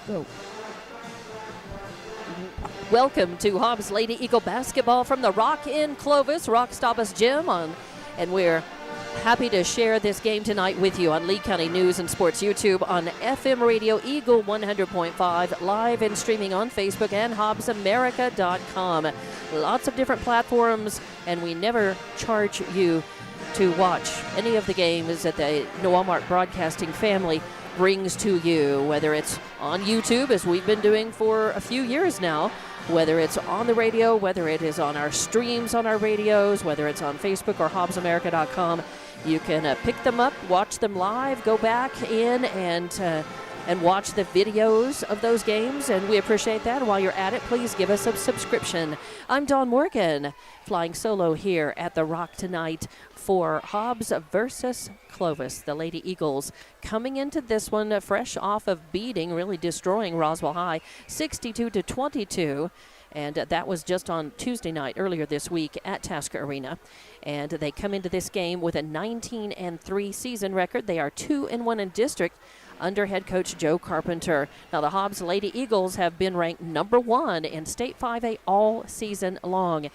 Go. Welcome to Hobbs Lady Eagle basketball from the Rock in Clovis, Rock Stoppers Gym, and we're happy to share this game tonight with you on Lee County News and Sports YouTube, on FM Radio Eagle 100.5, live and streaming on Facebook and HobbsAmerica.com. Lots of different platforms, and we never charge you to watch any of the games that the Noah Broadcasting family brings to you, whether it's on YouTube, as we've been doing for a few years now, whether it's on the radio, whether it is on our streams on our radios, whether it's on Facebook or HobbsAmerica.com. You can pick them up, watch them live, go back in and watch the videos of those games, and we appreciate that. And while you're at it, please give us a subscription. I'm Dawn Morgan, flying solo here at the Rock tonight for Hobbs versus Clovis. The Lady Eagles coming into this one fresh off of beating, really destroying Roswell High, 62-22. And that was just on Tuesday night, earlier this week at Tasker Arena. And they come into this game with a 19-3 season record. They are 2-1 in district under head coach Joe Carpenter. Now, the Hobbs Lady Eagles have been ranked number 1 in State 5A all season long.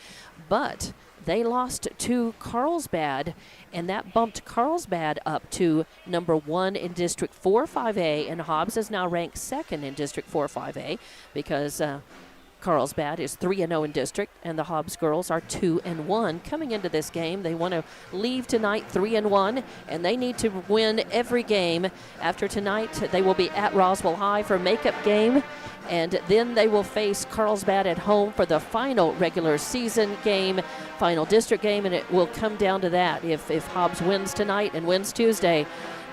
But they lost to Carlsbad, and that bumped Carlsbad up to number 1 in District 4-5A, and Hobbs is now ranked 2nd in District 4-5A because Carlsbad is 3-0 in district, and the Hobbs girls are 2-1. Coming into this game, they want to leave tonight 3-1, and they need to win every game. After tonight, they will be at Roswell High for a makeup game, and then they will face Carlsbad at home for the final regular season game, final district game, and it will come down to that. If Hobbs wins tonight and wins Tuesday,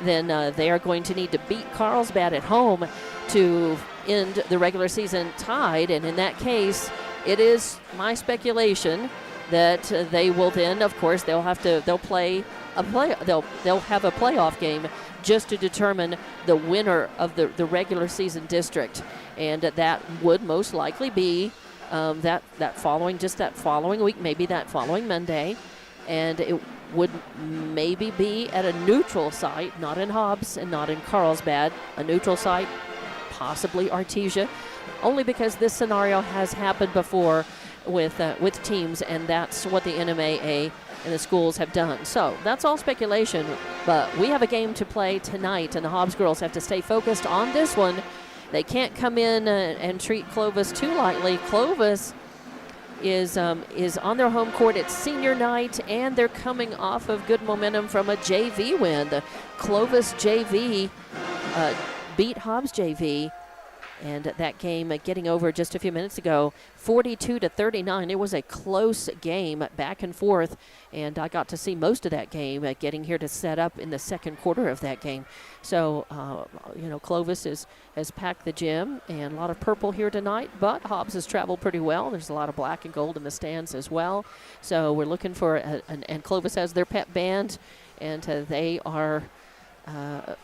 then they are going to need to beat Carlsbad at home to end the regular season tied, and in that case, it is my speculation that they will then, of course, they'll have a playoff game just to determine the winner of the regular season district, and that would most likely be that following week, maybe that following Monday, and it would maybe be at a neutral site, not in Hobbs and not in Carlsbad, a neutral site, possibly Artesia, only because this scenario has happened before with teams, and that's what the NMAA and the schools have done. So that's all speculation, but we have a game to play tonight, and the Hobbs girls have to stay focused on this one. They can't come in and treat Clovis too lightly. Clovis is on their home court. It's senior night, and they're coming off of good momentum from a JV win. The Clovis JV beat Hobbs JV, and that game getting over just a few minutes ago, 42-39. It was a close game, back and forth, and I got to see most of that game, getting here to set up in the second quarter of that game. So, Clovis has packed the gym, and a lot of purple here tonight, but Hobbs has traveled pretty well. There's a lot of black and gold in the stands as well. So we're looking for, and Clovis has their pep band, and they are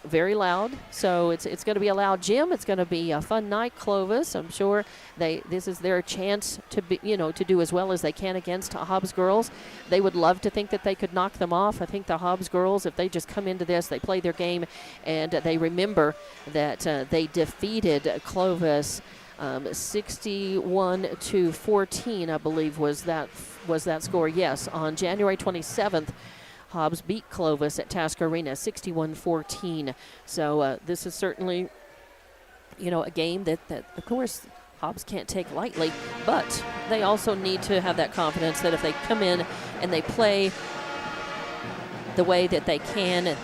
very loud, so it's going to be a loud gym. It's going to be a fun night. Clovis, I'm sure this is their chance to be, to do as well as they can against Hobbs girls. They would love to think that they could knock them off. I think the Hobbs girls, if they just come into this, they play their game, and they remember that they defeated Clovis 61-14, I believe was that score. Yes, on January 27th. Hobbs beat Clovis at Tasker Arena 61-14. So this is certainly, a game that of course Hobbs can't take lightly, but they also need to have that confidence that if they come in and they play the way that they can and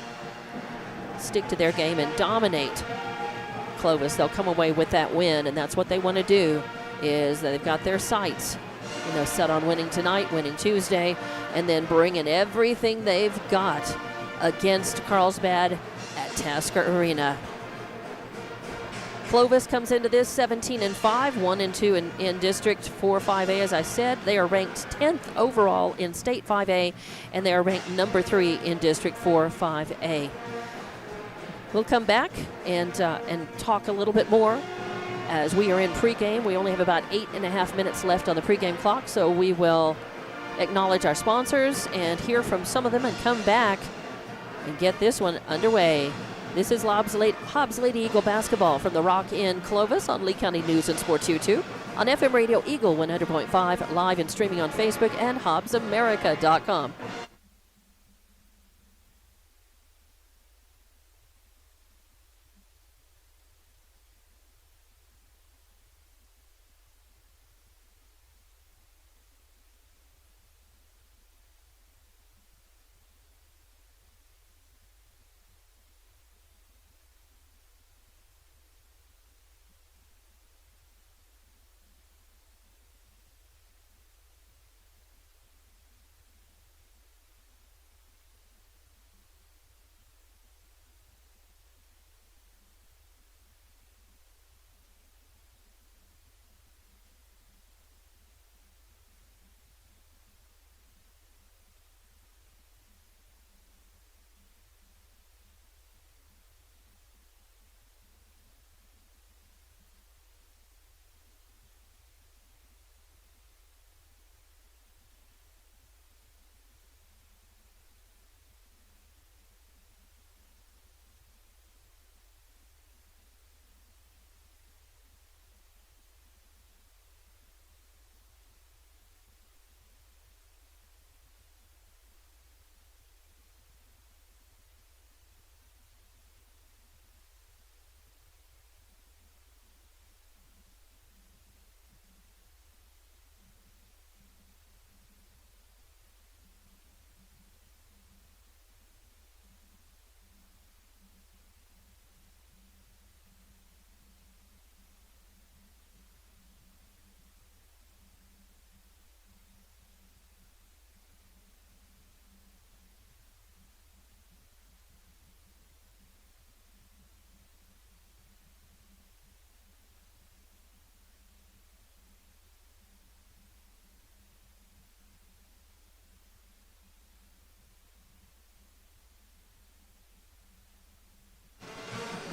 stick to their game and dominate Clovis, they'll come away with that win, and that's what they want to do. Is they've got their sights set on winning tonight, winning Tuesday, and then bringing everything they've got against Carlsbad at Tasker Arena. Clovis comes into this 17-5, 1-2 in District 4-5A. As I said, they are ranked 10th overall in State 5A, and they are ranked number 3 in District 4-5A. We'll come back and talk a little bit more as we are in pregame. We only have about 8.5 minutes left on the pregame clock, so we will acknowledge our sponsors and hear from some of them and come back and get this one underway. This is Hobbs Lady Eagle basketball from the Rock in Clovis on Lee County News and Sports YouTube, on FM Radio Eagle 100.5, live and streaming on Facebook and HobbsAmerica.com.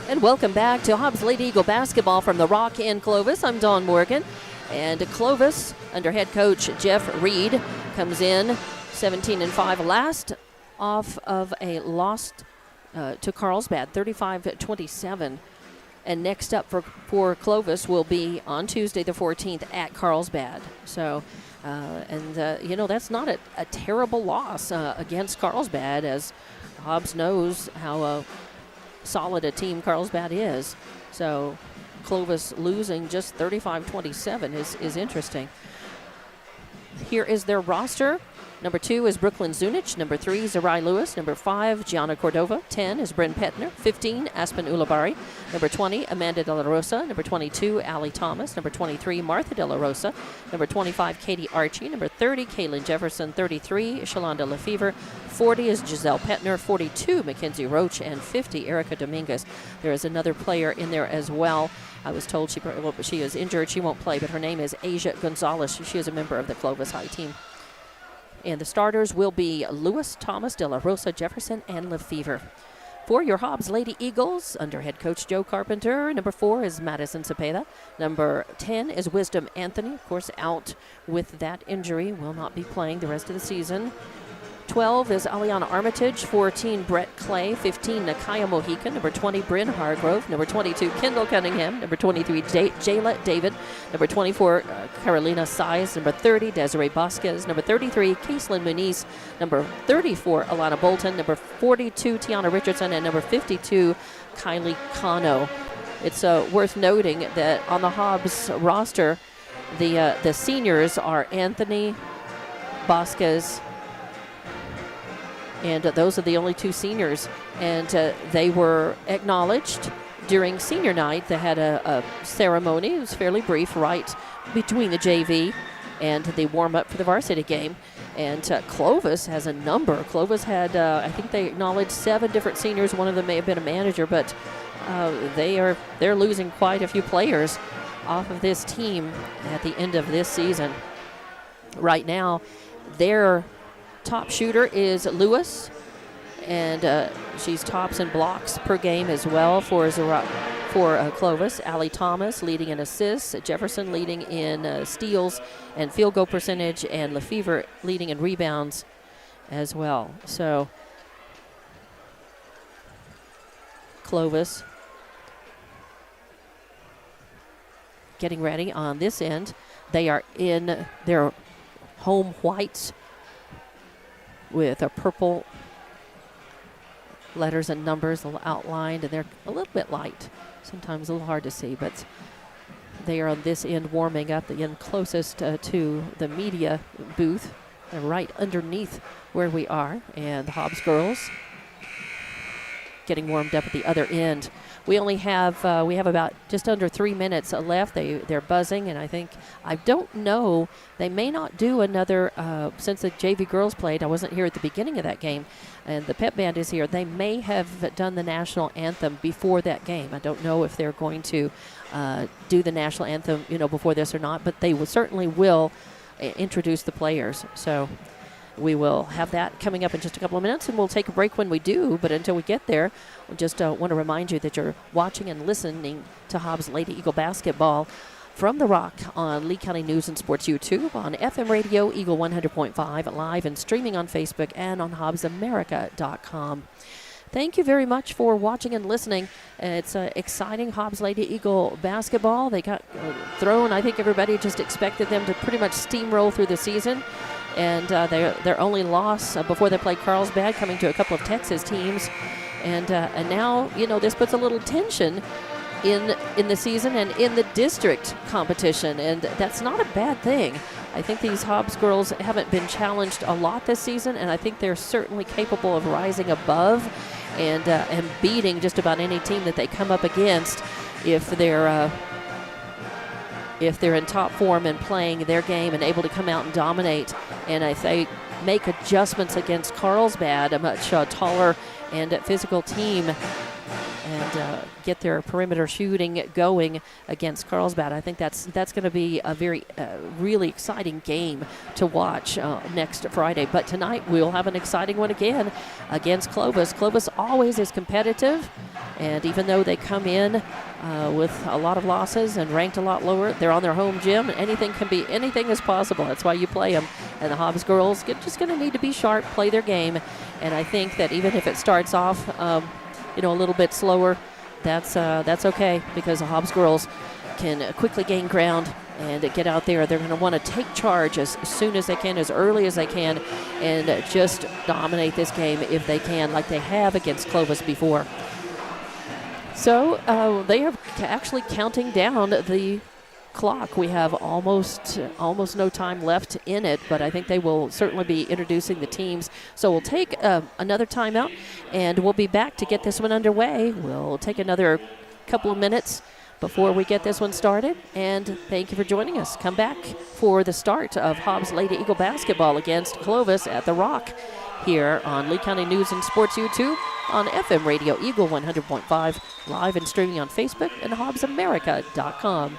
And welcome back to Hobbs Lady Eagle basketball from the Rock in Clovis. I'm Dawn Morgan. And Clovis, under head coach Jeff Reed, comes in 17-5, last off of a loss to Carlsbad, 35-27. And next up for Clovis will be on Tuesday the 14th at Carlsbad. So, that's not a terrible loss against Carlsbad, as Hobbs knows how solid a team Carlsbad is. So Clovis losing just 35-27 is interesting. Here is their roster. Number 2 is Brooklyn Zunich. Number 3, Zarai Lewis. Number 5, Gianna Cordova. 10 is Bryn Petner. 15, Aspen Ulabari. Number 20, Amanda De La Rosa. Number 22, Allie Thomas. Number 23, Martha De La Rosa. Number 25, Katie Archie. Number 30, Kaylin Jefferson. 33, Shalonda Lefevre. 40 is Giselle Petner. 42, Mackenzie Roach. And 50, Erica Dominguez. There is another player in there as well. I was told she is injured. She won't play, but her name is Asia Gonzalez. She is a member of the Clovis High team. And the starters will be Lewis, Thomas, De La Rosa, Jefferson, and Lefevre. For your Hobbs Lady Eagles, under head coach Joe Carpenter, number 4 is Madison Cepeda. Number 10 is Wisdom Anthony, of course, out with that injury, will not be playing the rest of the season. 12 is Aliana Armitage. 14, Brett Clay. 15, Nakaya Mohican. Number 20, Bryn Hargrove. Number 22, Kendall Cunningham. Number 23, Jayla David. Number 24, Carolina Size. Number 30, Desiree Vasquez. Number 33, Caitlin Muniz. Number 34, Alana Bolton. Number 42, Tiana Richardson. And number 52, Kylie Cano. It's worth noting that on the Hobbs roster, the seniors are Anthony Vasquez, and those are the only 2 seniors. And they were acknowledged during senior night. They had a ceremony. It was fairly brief, right between the JV and the warm-up for the varsity game. And Clovis has a number. Clovis had, I think they acknowledged 7 different seniors. One of them may have been a manager, but they're losing quite a few players off of this team at the end of this season. Right now, their top shooter is Lewis, and she's tops in blocks per game as well for Clovis. Allie Thomas leading in assists, Jefferson leading in steals and field goal percentage, and Lefevre leading in rebounds as well. So Clovis. Getting ready on this end. They are in their home whites with a purple letters and numbers outlined, and they're a little bit light, sometimes a little hard to see, but they are on this end warming up, the end closest to the media booth. They're right underneath where we are, and the Hobbs girls getting warmed up at the other end. We only have we have about just under 3 minutes left. They're buzzing, and I don't know, they may not do another since the JV girls played. I wasn't here at the beginning of that game, and the pep band is here. They may have done the national anthem before that game. I don't know if they're going to do the national anthem, before this or not, but they certainly will introduce the players. So we will have that coming up in just a couple of minutes, and we'll take a break when we do. But until we get there, we just want to remind you that you're watching and listening to Hobbs Lady Eagle basketball from the Rock on Lee County News and Sports YouTube, on FM radio Eagle 100.5, live and streaming on Facebook and on HobbsAmerica.com. Thank you very much for watching and listening. It's exciting Hobbs Lady Eagle basketball. They got thrown. I think everybody just expected them to pretty much steamroll through the season. And their only loss before they played Carlsbad, coming to a couple of Texas teams. And now, this puts a little tension in the season and in the district competition. And that's not a bad thing. I think these Hobbs girls haven't been challenged a lot this season, and I think they're certainly capable of rising above and beating just about any team that they come up against if they're in top form and playing their game and able to come out and dominate. And if they make adjustments against Carlsbad, a much taller and physical team, and get their perimeter shooting going against Carlsbad, I think that's going to be a very really exciting game to watch next Friday. But tonight we'll have an exciting one again against Clovis. Clovis always is competitive, and even though they come in with a lot of losses and ranked a lot lower, they're on their home gym. Anything is possible. That's why you play them. And the Hobbs girls just going to need to be sharp, play their game. And I think that even if it starts off a little bit slower, that's okay, because the Hobbs girls can quickly gain ground and get out there. They're going to want to take charge as soon as they can, as early as they can, and just dominate this game if they can, like they have against Clovis before. So they are actually counting down the clock. We have almost no time left in it, but I think they will certainly be introducing the teams. So we'll take another timeout, and we'll be back to get this one underway. We'll take another couple of minutes before we get this one started, and thank you for joining us. Come back for the start of Hobbs Lady Eagle basketball against Clovis at the Rock here on Lee County News and Sports YouTube, on FM radio Eagle 100.5, live and streaming on Facebook and HobbsAmerica.com.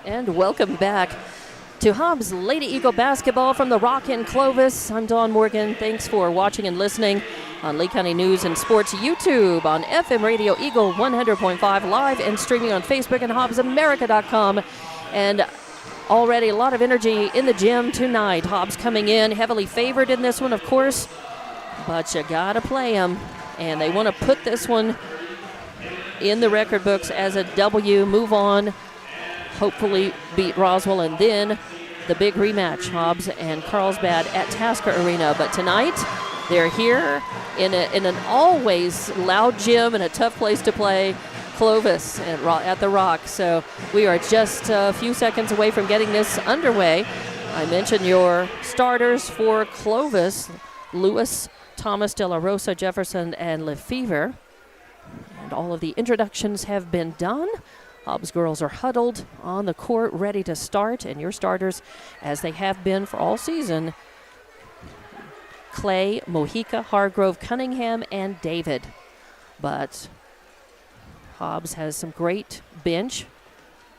And welcome back to Hobbs Lady Eagle basketball from the Rock in Clovis. I'm Dawn Morgan. Thanks for watching and listening on Lee County News and Sports YouTube, on FM Radio Eagle 100.5, live and streaming on Facebook and HobbsAmerica.com. And already a lot of energy in the gym tonight. Hobbs coming in heavily favored in this one, of course, but you gotta play them. And they want to put this one in the record books as a W, move on, hopefully beat Roswell, and then the big rematch, Hobbs and Carlsbad at Tasker Arena. But tonight, they're here in an always loud gym and a tough place to play, Clovis at the Rock. So we are just a few seconds away from getting this underway. I mentioned your starters for Clovis: Lewis, Thomas, De La Rosa, Jefferson, and Lefevre. And all of the introductions have been done. Hobbs girls are huddled on the court, ready to start, and your starters, as they have been for all season: Clay, Mojica, Hargrove, Cunningham, and David. But Hobbs has some great bench,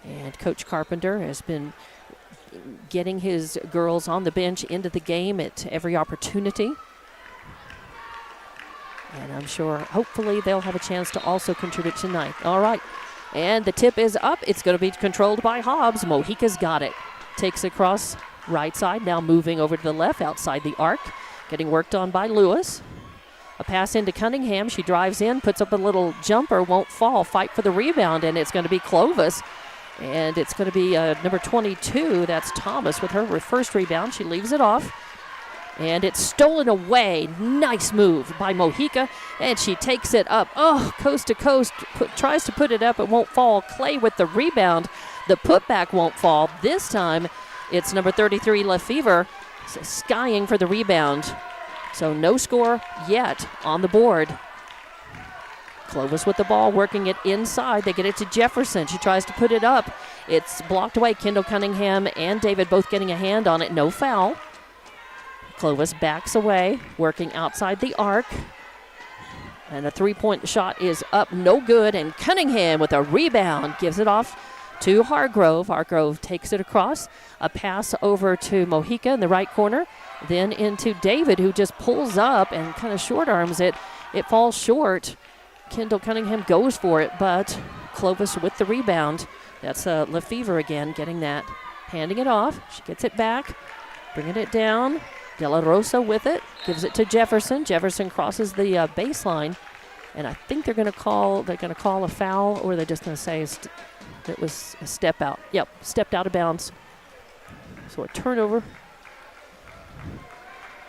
and Coach Carpenter has been getting his girls on the bench into the game at every opportunity. And I'm sure, hopefully, they'll have a chance to also contribute tonight. All right. And the tip is up. It's going to be controlled by Hobbs. Mojica's got it. Takes across right side. Now moving over to the left outside the arc. Getting worked on by Lewis. A pass into Cunningham. She drives in, puts up a little jumper, won't fall. Fight for the rebound, and it's going to be Clovis. And it's going to be number 22. That's Thomas with her first rebound. She leaves it off. And it's stolen away. Nice move by Mojica. And she takes it up. Oh, coast to coast. Tries to put it up. It won't fall. Clay with the rebound. The putback won't fall. This time, it's number 33, Lefevre, skying for the rebound. So no score yet on the board. Clovis with the ball, working it inside. They get it to Jefferson. She tries to put it up. It's blocked away. Kendall Cunningham and David both getting a hand on it. No foul. Clovis backs away, working outside the arc. And a three-point shot is up, no good. And Cunningham with a rebound gives it off to Hargrove. Hargrove takes it across. A pass over to Mojica in the right corner. Then into David, who just pulls up and kind of short arms it. It falls short. Kendall Cunningham goes for it, but Clovis with the rebound. That's Lefevre again getting that. Handing it off. She gets it back, bringing it down. De La Rosa with it, gives it to Jefferson. Jefferson crosses the baseline, and I think they're going to call a foul, or they're just going to say it was a step out. Yep, stepped out of bounds. So a turnover.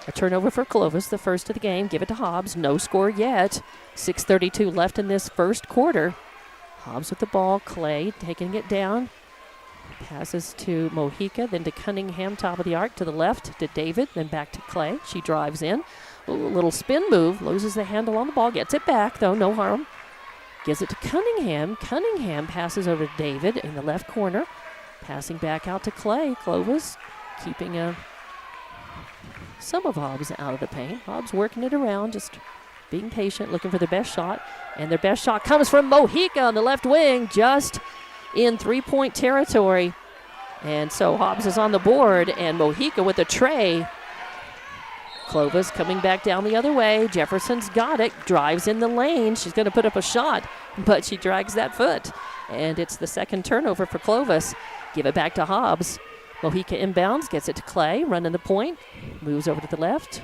A turnover for Clovis, the first of the game. Give it to Hobbs. No score yet. 6:32 left in this first quarter. Hobbs with the ball. Clay taking it down. Passes to Mojica, then to Cunningham, top of the arc, to the left, to David, then back to Clay. She drives in. Ooh, a little spin move, loses the handle on the ball, gets it back, though, no harm. Gives it to Cunningham. Cunningham passes over to David in the left corner. Passing back out to Clay. Clovis keeping some of Hobbs out of the paint. Hobbs working it around, just being patient, looking for the best shot. And their best shot comes from Mojica on the left wing, just in three-point territory. And so Hobbs is on the board, and Mojica with a tray. Clovis coming back down the other way. Jefferson's got it, drives in the lane. She's going to put up a shot, but she drags that foot. And it's the second turnover for Clovis. Give it back to Hobbs. Mojica inbounds, gets it to Clay, running the point. Moves over to the left.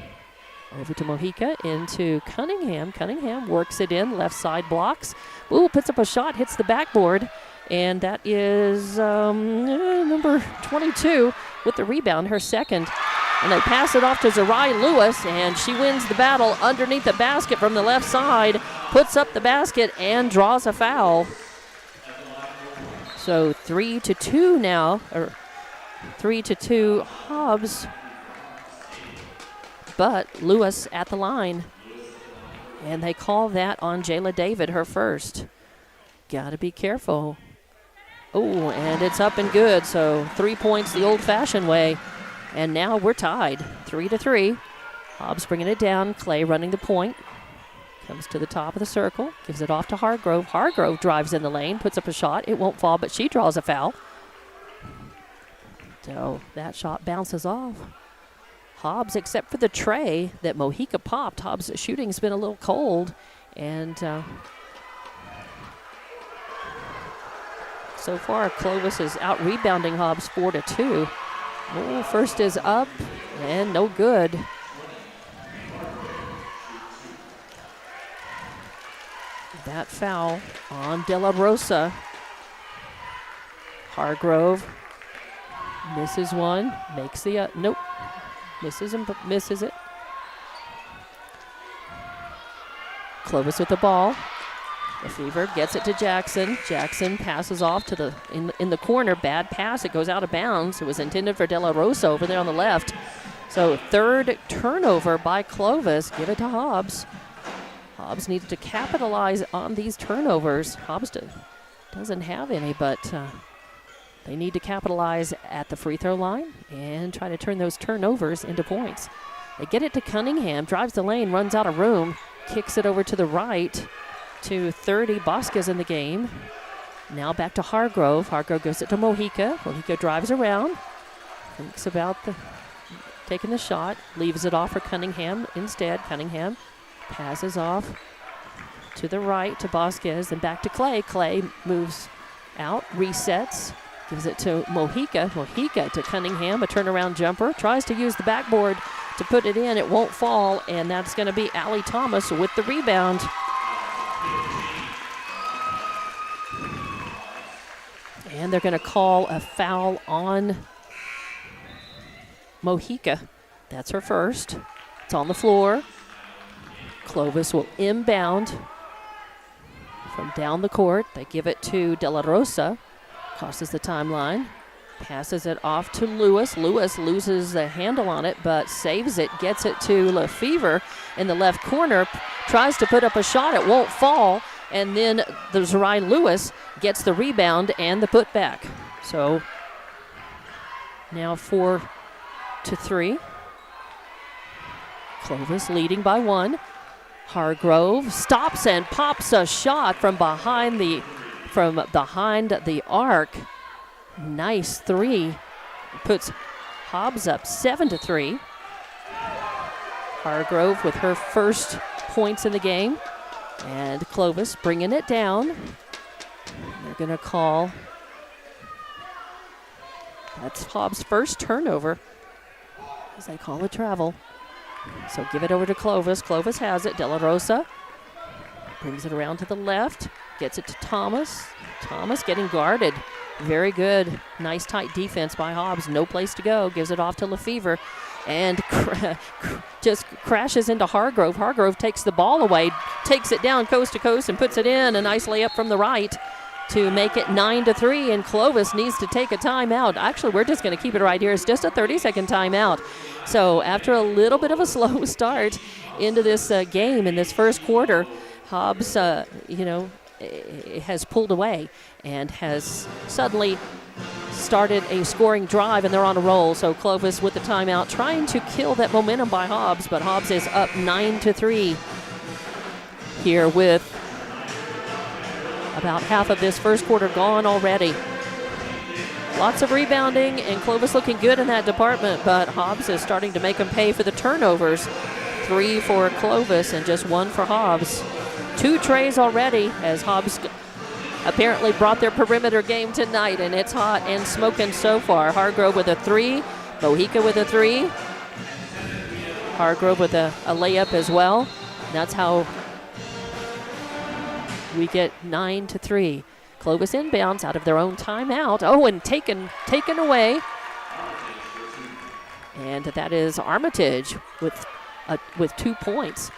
Over to Mojica, into Cunningham. Cunningham works it in, left side blocks. Ooh, puts up a shot, hits the backboard. And that is number 22 with the rebound, her second. And they pass it off to Zarai Lewis, and she wins the battle underneath the basket from the left side, puts up the basket, and draws a foul. So 3-2 now, or 3-2 Hobbs. But Lewis at the line. And they call that on Jayla David, her first. Got to be careful. Oh, and it's up and good. So 3 points the old-fashioned way. And now we're tied, 3-3. Hobbs bringing it down. Clay running the point. Comes to the top of the circle. Gives it off to Hargrove. Hargrove drives in the lane. Puts up a shot. It won't fall, but she draws a foul. So that shot bounces off. Hobbs, except for the tray that Mojica popped, Hobbs' shooting's been a little cold. And so far, Clovis is out-rebounding Hobbs 4-2. Oh, first is up and no good. That foul on De La Rosa. Hargrove misses one, makes the, nope, misses it. Clovis with the ball. Lefevre gets it to Jackson. Jackson passes off to the in the corner. Bad pass. It goes out of bounds. It was intended for De La Rosa over there on the left. So third turnover by Clovis. Give it to Hobbs. Hobbs needs to capitalize on these turnovers. Hobbs doesn't have any, but they need to capitalize at the free throw line and try to turn those turnovers into points. They get it to Cunningham. Drives the lane. Runs out of room. Kicks it over to the right. To 30, Bosca's in the game. Now back to Hargrove. Hargrove gives it to Mojica. Mojica drives around. Thinks about taking the shot. Leaves it off for Cunningham instead. Cunningham passes off to the right to Bosquez and back to Clay. Clay moves out, resets, gives it to Mojica. Mojica to Cunningham, a turnaround jumper. Tries to use the backboard to put it in. It won't fall, and that's going to be Allie Thomas with the rebound. And they're going to call a foul on Mojica. That's her first. It's on the floor. Clovis will inbound from down the court. They give it to De La Rosa. Crosses the timeline. Passes it off to Lewis. Lewis loses the handle on it, but saves it. Gets it to Lefevre in the left corner. Tries to put up a shot. It won't fall. And then the Ryan Lewis gets the rebound and the putback. So now 4-3. Clovis leading by 1. Hargrove stops and pops a shot from behind the arc. Nice 3. Puts Hobbs up 7-3. Hargrove with her first points in the game. And Clovis bringing it down. They're going to call. That's Hobbs' first turnover as they call a travel. So give it over to Clovis. Clovis has it. De La Rosa brings it around to the left. Gets it to Thomas. Thomas getting guarded. Very good. Nice tight defense by Hobbs. No place to go. Gives it off to Lefevre. And just crashes into Hargrove. Hargrove takes the ball away, takes it down coast to coast and puts it in. A nice layup from the right to make it 9-3, and Clovis needs to take a timeout. Actually, we're just going to keep it right here. It's just a 30-second timeout. So after a little bit of a slow start into this game in this first quarter, Hobbs, has pulled away and has suddenly started a scoring drive, and they're on a roll. So Clovis with the timeout, trying to kill that momentum by Hobbs, but Hobbs is up 9-3 here with about half of this first quarter gone already. Lots of rebounding, and Clovis looking good in that department, but Hobbs is starting to make them pay for the turnovers. 3 for Clovis and just 1 for Hobbs. 2 trays already as Hobbs apparently brought their perimeter game tonight, and it's hot and smoking so far. Hargrove with a 3, Mojica with a 3, Hargrove with a layup as well. That's how we get 9-3. Clovis inbounds out of their own timeout. Oh, and taken away. And that is Armitage with 2 points.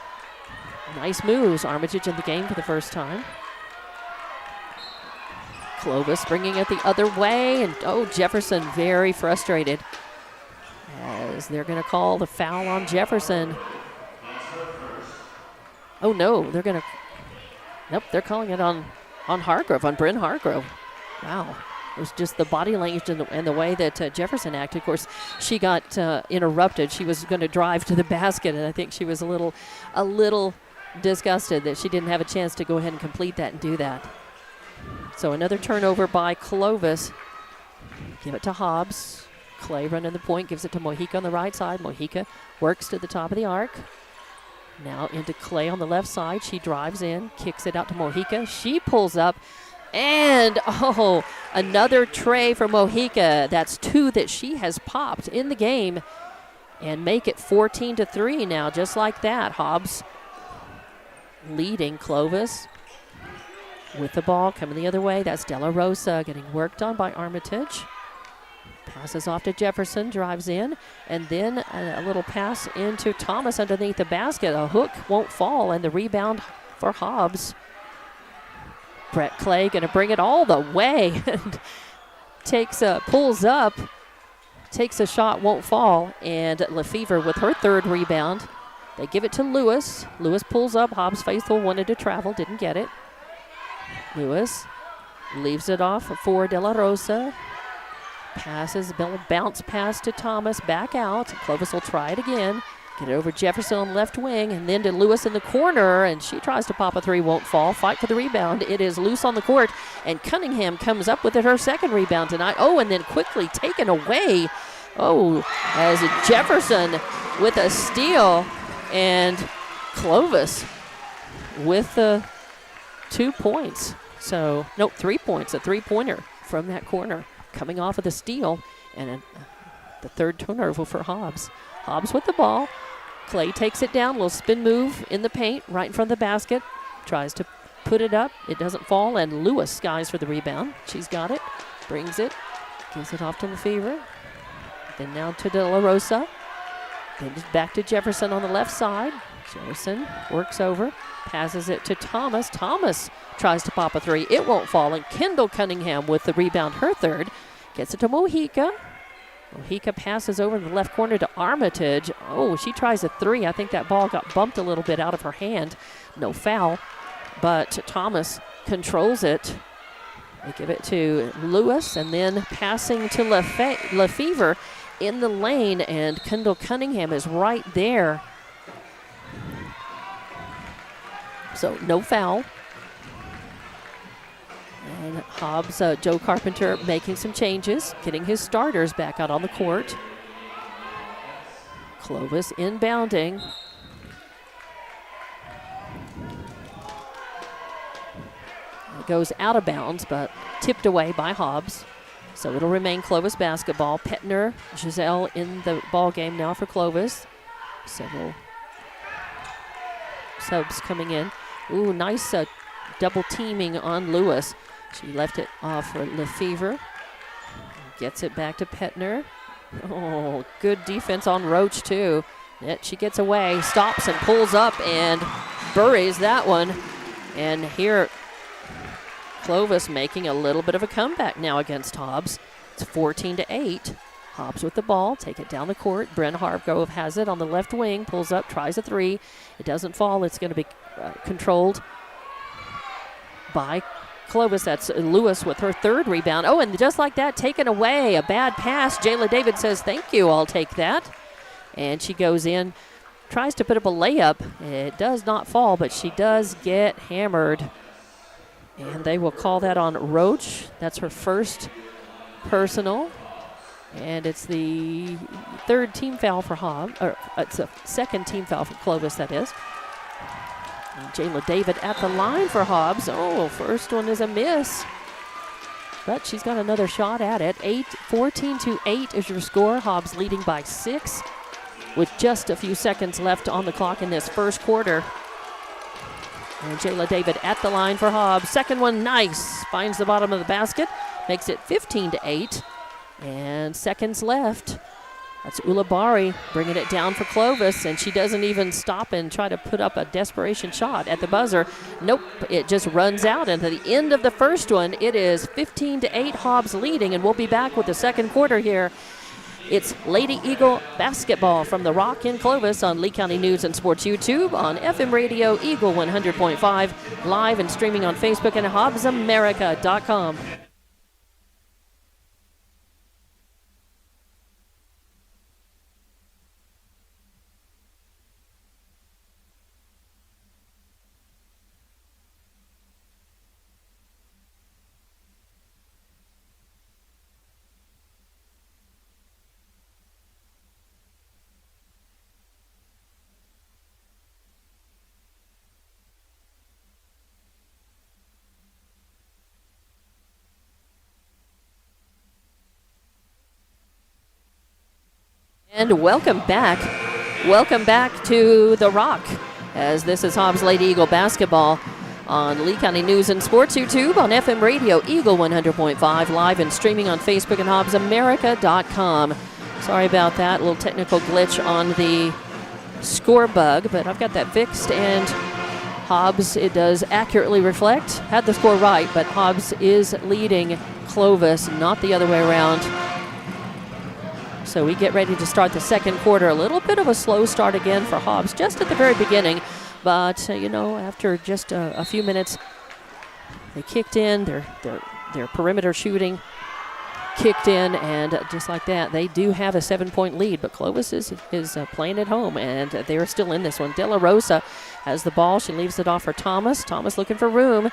Nice moves. Armitage in the game for the first time. Clovis bringing it the other way, and Jefferson very frustrated as they're going to call the foul on Jefferson. Oh no, they're calling it on Hargrove, on Bryn Hargrove. Wow, it was just the body language and the way that Jefferson acted. Of course, she got interrupted. She was going to drive to the basket, and I think she was a little disgusted that she didn't have a chance to go ahead and complete that and do that. So another turnover by Clovis. Give it to Hobbs. Clay running the point, gives it to Mojica on the right side. Mojica works to the top of the arc. Now into Clay on the left side. She drives in, kicks it out to Mojica. She pulls up, and another tray for Mojica. That's 2 that she has popped in the game, and make it 14-3 now, just like that. Hobbs leading Clovis with the ball coming the other way. That's De La Rosa getting worked on by Armitage. Passes off to Jefferson, drives in, and then a little pass into Thomas underneath the basket. A hook won't fall, and the rebound for Hobbs. Brett Clay going to bring it all the way and pulls up, takes a shot, won't fall, and Lefevre with her 3rd rebound. They give it to Lewis. Lewis pulls up. Hobbs faithful wanted to travel, didn't get it. Lewis leaves it off for De La Rosa. Passes, bounce pass to Thomas, back out. Clovis will try it again. Get it over Jefferson on left wing, and then to Lewis in the corner, and she tries to pop a 3, won't fall. Fight for the rebound. It is loose on the court, and Cunningham comes up with it, her 2nd rebound tonight. And then quickly taken away. As Jefferson with a steal, and Clovis with the 2 points. 3 points, a 3-pointer from that corner, coming off of the steal, and the 3rd turnover for Hobbs. Hobbs with the ball. Clay takes it down, little spin move in the paint, right in front of the basket. Tries to put it up. It doesn't fall, and Lewis skies for the rebound. She's got it, brings it, gives it off to Lefevre. Then now to De La Rosa. Then just back to Jefferson on the left side. Jefferson works over, passes it to Thomas. Thomas tries to pop a 3. It won't fall, and Kendall Cunningham with the rebound, her 3rd. Gets it to Mojica. Mojica passes over in the left corner to Armitage. She tries a 3. I think that ball got bumped a little bit out of her hand. No foul, but Thomas controls it. They give it to Lewis, and then passing to Lefevre in the lane, and Kendall Cunningham is right there. So no foul. And Hobbs, Joe Carpenter making some changes, getting his starters back out on the court. Clovis inbounding. It goes out of bounds, but tipped away by Hobbs. So it'll remain Clovis basketball. Petner, Giselle in the ball game now for Clovis. Several subs coming in. Nice double teaming on Lewis. She left it off for Lefevre. Gets it back to Petner. Good defense on Roach, too. Yet she gets away, stops and pulls up and buries that one. And here, Clovis making a little bit of a comeback now against Hobbs. It's 14-8. Hobbs with the ball, take it down the court. Bren Hargrove has it on the left wing, pulls up, tries a 3. It doesn't fall. It's going to be controlled by Clovis. That's Lewis with her 3rd rebound. And just like that, taken away. A bad pass. Jayla David says, thank you, I'll take that. And she goes in, tries to put up a layup. It does not fall, but she does get hammered. And they will call that on Roach. That's her 1st personal. And it's the 3rd team foul for Hobbs. Or it's a 2nd team foul for Clovis, that is. And Jayla David at the line for Hobbs. First one is a miss. But she's got another shot at it. 14-8 is your score. Hobbs leading by 6 with just a few seconds left on the clock in this first quarter. And Jayla David at the line for Hobbs. 2nd one, nice. Finds the bottom of the basket. Makes it 15-8. And seconds left. That's Ulibarri bringing it down for Clovis, and she doesn't even stop and try to put up a desperation shot at the buzzer. Nope, it just runs out. And at the end of the first one, it is 15-8 Hobbs leading, and we'll be back with the second quarter here. It's Lady Eagle basketball from the Rock in Clovis on Lee County News and Sports YouTube, on FM radio Eagle 100.5, live and streaming on Facebook and HobbsAmerica.com. And welcome back. Welcome back to The Rock, as this is Hobbs Lady Eagle basketball on Lee County News and Sports YouTube, on FM radio Eagle 100.5, live and streaming on Facebook and HobbsAmerica.com. Sorry about that, a little technical glitch on the score bug, but I've got that fixed, and Hobbs, it does accurately reflect, had the score right, but Hobbs is leading Clovis, not the other way around. So we get ready to start the second quarter. A little bit of a slow start again for Hobbs, just at the very beginning. But, you know, after just a few minutes, they kicked in, their perimeter shooting kicked in, and just like that, they do have a 7-point lead. But Clovis is playing at home, and they're still in this one. De La Rosa has the ball. She leaves it off for Thomas. Thomas looking for room.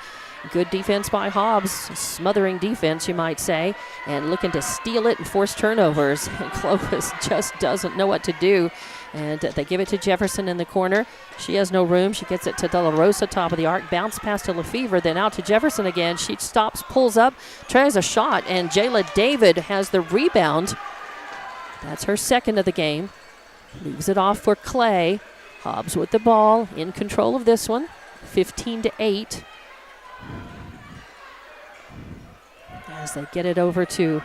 Good defense by Hobbs, smothering defense, you might say, and looking to steal it and force turnovers. And Clovis just doesn't know what to do, and they give it to Jefferson in the corner. She has no room. She gets it to De La Rosa, top of the arc, bounce pass to Lefevre, then out to Jefferson again. She stops, pulls up, tries a shot, and Jayla David has the rebound. That's her second of the game. Leaves it off for Clay. Hobbs with the ball, in control of this one, 15-8. As they get it over to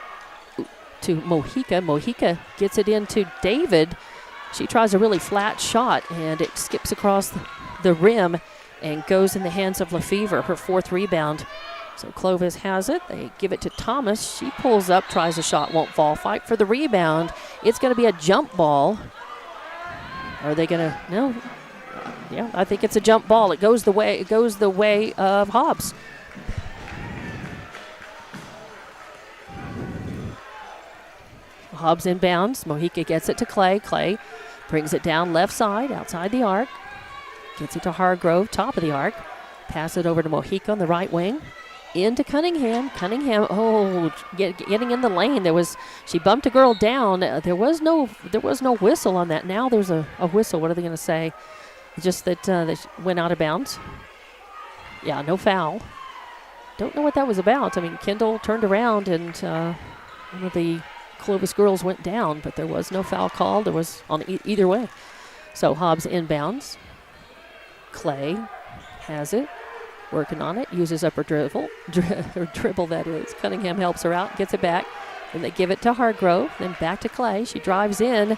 Mojica. Mojica gets it into David. She tries a really flat shot, and it skips across the rim and goes in the hands of Lefevre, her fourth rebound. So Clovis has it. They give it to Thomas. She pulls up, tries a shot, won't fall. Fight for the rebound. It's going to be a jump ball. Are they going to? No. Yeah, I think it's a jump ball. It goes the way of Hobbs. Hobbs inbounds. Mojica gets it to Clay. Clay brings it down left side, outside the arc. Gets it to Hargrove, top of the arc. Pass it over to Mojica on the right wing. Into Cunningham. Cunningham, getting in the lane. She bumped a girl down. There was no whistle on that. Now there's a whistle. What are they going to say? Just that they went out of bounds. Yeah, no foul. Don't know what that was about. I mean, Kendall turned around, and one of the Clovis girls went down, but there was no foul called. There was on either way. So Hobbs inbounds. Clay has it, working on it, uses up her dribble, that is. Cunningham helps her out, gets it back, and they give it to Hargrove, then back to Clay. She drives in,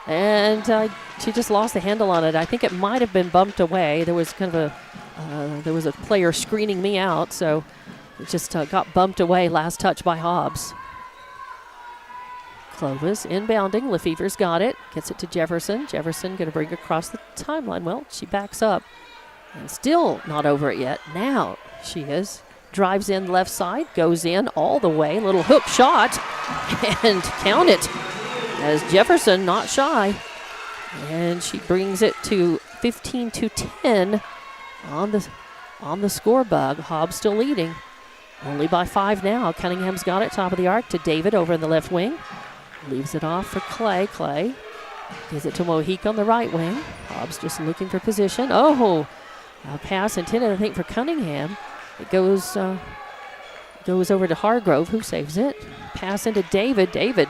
and she just lost the handle on it. I think it might have been bumped away. There was kind of there was a player screening me out, so it just got bumped away. Last touch by Hobbs. Clovis inbounding. Lefevre's got it. Gets it to Jefferson. Jefferson going to bring it across the timeline. Well, she backs up. And still not over it yet. Now she is. Drives in left side. Goes in all the way. Little hook shot. And count it. As Jefferson not shy. And she brings it to 15-10 on the score bug. Hobbs still leading. Only by 5 now. Cunningham's got it. Top of the arc to David over in the left wing. Leaves it off for Clay. Clay gives it to Mojica on the right wing. Hobbs just looking for position. Oh, a pass intended, I think, for Cunningham. It goes over to Hargrove, who saves it. Pass into David. David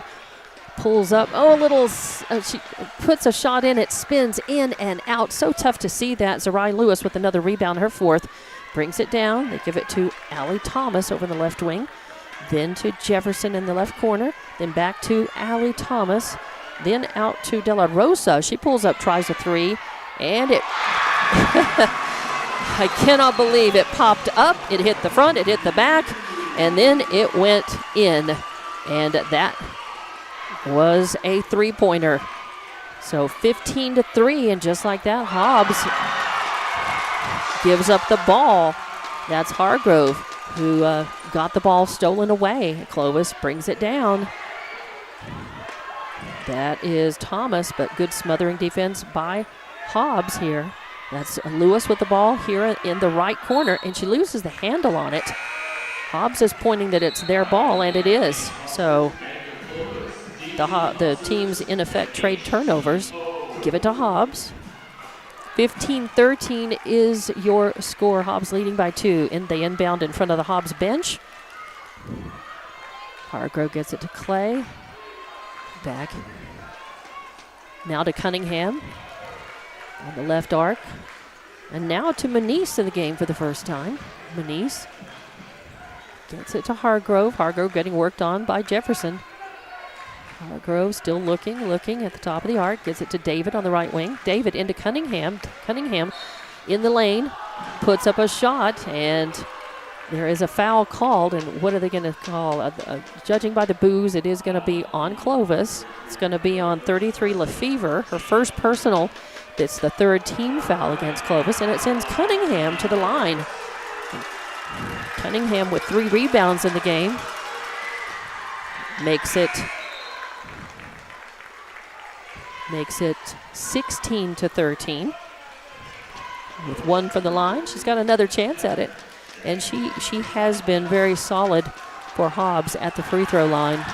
pulls up. She puts a shot in. It spins in and out. So tough to see that. Zarai Lewis with another rebound, her fourth. Brings it down. They give it to Allie Thomas over in the left wing. Then to Jefferson in the left corner. Then back to Allie Thomas. Then out to De La Rosa. She pulls up, tries a three. And it... I cannot believe it popped up. It hit the front, it hit the back, and then it went in. And that was a three-pointer. So 15-3, and just like that, Hobbs gives up the ball. That's Hargrove, who got the ball stolen away. Clovis brings it down. That is Thomas, but good smothering defense by Hobbs here. That's Lewis with the ball here in the right corner, and she loses the handle on it. Hobbs is pointing that it's their ball, and it is. So the teams, in effect, trade turnovers. Give it to Hobbs. 15-13 is your score. Hobbs leading by 2. And they inbound in front of the Hobbs bench. Hargrove gets it to Clay. Back Now to Cunningham on the left arc. And now to Manise in the game for the first time. Manise gets it to Hargrove. Hargrove getting worked on by Jefferson. Hargrove still looking at the top of the arc. Gets it to David on the right wing. David into Cunningham. Cunningham in the lane. Puts up a shot, and there is a foul called. And what are they going to call? Judging by the boos, it is going to be on Clovis. It's going to be on 33 Lefevre, her first personal. It's the third team foul against Clovis, and it sends Cunningham to the line. Cunningham with 3 rebounds in the game. Makes it 16-13. With 1 from the line, she's got another chance at it. And she has been very solid for Hobbs at the free throw line.